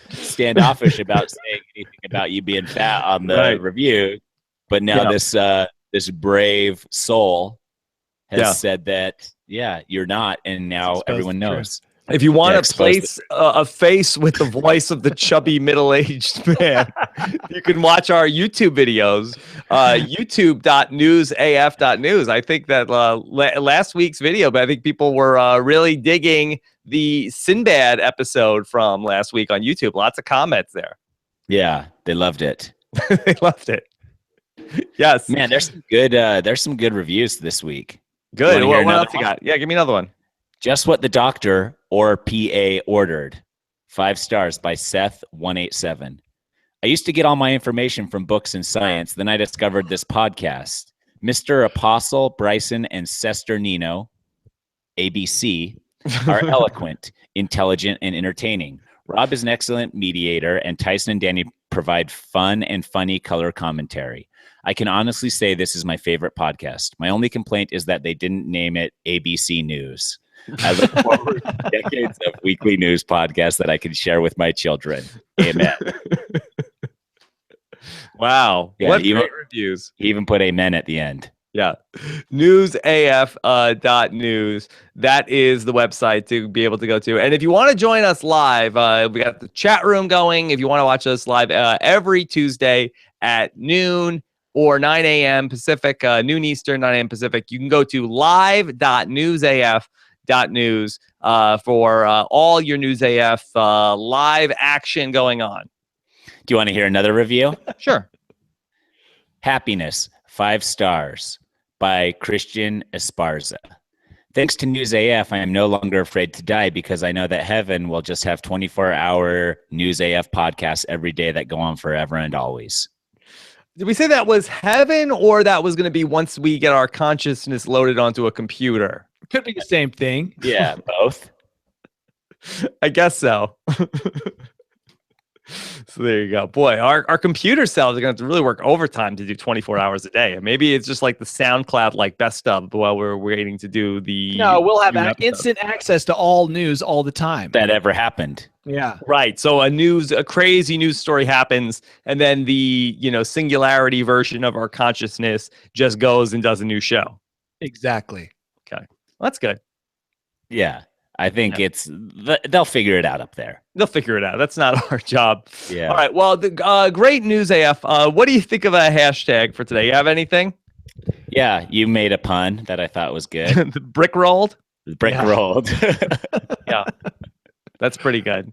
standoffish about saying anything about you being fat on the Right. review. But now this brave soul has Yeah. said that, you're not, and now Exposed everyone the truth. knows. If you want Yeah, to expose place a face with the voice of the chubby middle-aged man, you can watch our YouTube videos, youtube.newsaf.news. I think that last week's video, but I think people were really digging the Sinbad episode from last week on YouTube. Lots of comments there. Yeah, they loved it. They loved it. Yes. Man, there's some good reviews this week. Good. You wanna hear What another else you one? got? Yeah, give me another one. Just What the Doctor or PA Ordered. 5 stars by Seth187. I used to get all my information from books and science. Then I discovered this podcast. Mr. Apostle, Bryson, and Sester Nino, ABC, are eloquent, intelligent, and entertaining. Rob is an excellent mediator, and Tyson and Danny provide fun and funny color commentary. I can honestly say this is my favorite podcast. My only complaint is that they didn't name it ABC News. I look forward to decades of weekly news podcasts that I can share with my children. Amen. Wow. Yeah, what you- great reviews. He even put amen at the end. Yeah. Newsaf.news. That is the website to be able to go to. And if you want to join us live, we got the chat room going. If you want to watch us live every Tuesday at noon or 9 a.m. Pacific, noon Eastern, 9 a.m. Pacific, you can go to live.newsaf.news for all your NewsAF live action going on. Do you want to hear another review? Sure. Happiness, 5 stars by Christian Esparza. Thanks to News AF, I am no longer afraid to die because I know that heaven will just have 24-hour News AF podcasts every day that go on forever and always. Did we say that was heaven or that was going to be once we get our consciousness loaded onto a computer? Could be the same thing. Yeah, both. I guess so. So there you go. Boy, our computer cells are going to have to really work overtime to do 24 hours a day. And maybe it's just like the SoundCloud, like best of, while we're waiting to do the. No, we'll have new episode. instant access to all news all the time. That ever happened. Yeah. Right. So a crazy news story happens, and then the singularity version of our consciousness just goes and does a new show. Exactly. Well, that's good. Yeah. I think they'll figure it out up there. They'll figure it out. That's not our job. Yeah. All right. Well, the great news, AF. What do you think of a hashtag for today? You have anything? Yeah, you made a pun that I thought was good. The brick rolled. Brick Yeah. rolled. Yeah, that's pretty good.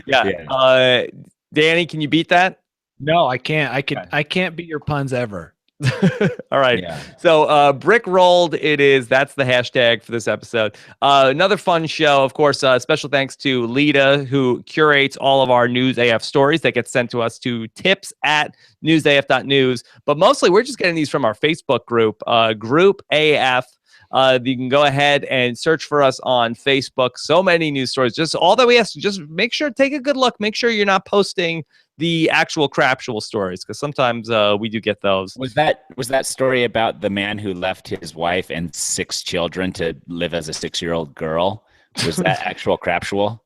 Yeah. Yeah. Danny, can you beat that? No, I can't. I can't beat your puns ever. All right. Yeah. So brick rolled it is. That's the hashtag for this episode. Another fun show, of course. Special thanks to Lita, who curates all of our News AF stories that get sent to us to tips@newsaf.news. But mostly we're just getting these from our Facebook group, Group AF. You can go ahead and search for us on Facebook. So many news stories. Just all that we ask, just make sure, take a good look. Make sure you're not posting the actual craptual stories, because sometimes we do get those. Was that story about the man who left his wife and 6 children to live as a 6-year-old girl? Was that actual craptual?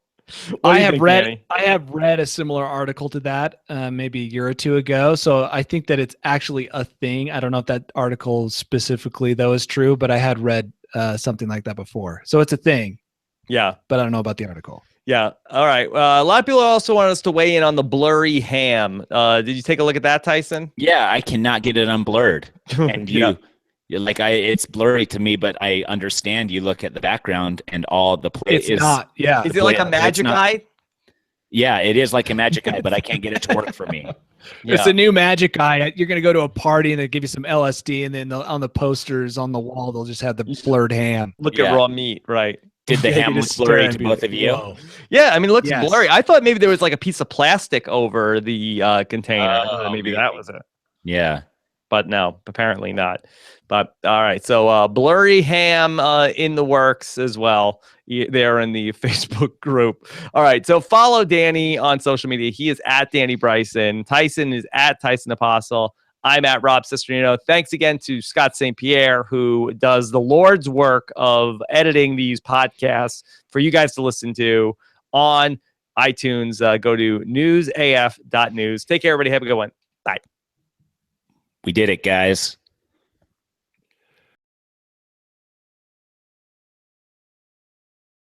What do I you have think, read Danny? I have read a similar article to that maybe a year or two ago. So I think that it's actually a thing. I don't know if that article specifically though is true, but I had read something like that before. So it's a thing, Yeah. but I don't know about the article. Yeah. All right. A lot of people also want us to weigh in on the blurry ham. Did you take a look at that, Tyson? Yeah, I cannot get it unblurred. And Yeah. it's blurry to me, but I understand. You look at the background and all the play It's not. Yeah. Is it like a it's magic not- eye? Yeah, it is like a magic eye, but I can't get it to work for me. It's a new magic eye. You're going to go to a party and they give you some LSD, and then on the posters on the wall, they'll just have the blurred ham. Look Yeah. at raw meat, right? Did the Yeah, ham you look just stare blurry and to be both like, of you? "Whoa." Yeah, I mean, it looks Yes. blurry. I thought maybe there was like a piece of plastic over the container. I thought Oh, maybe maybe. that was it. Yeah. But no, apparently not. But all right, so blurry ham in the works as well. They're in the Facebook group. All right, so follow Danny on social media. He is at Danny Bryson. Tyson is at Tyson Apostle. I'm at Rob Cesternino. Thanks again to Scott St. Pierre, who does the Lord's work of editing these podcasts for you guys to listen to on iTunes. Go to newsaf.news. Take care, everybody. Have a good one. Bye. We did it, guys.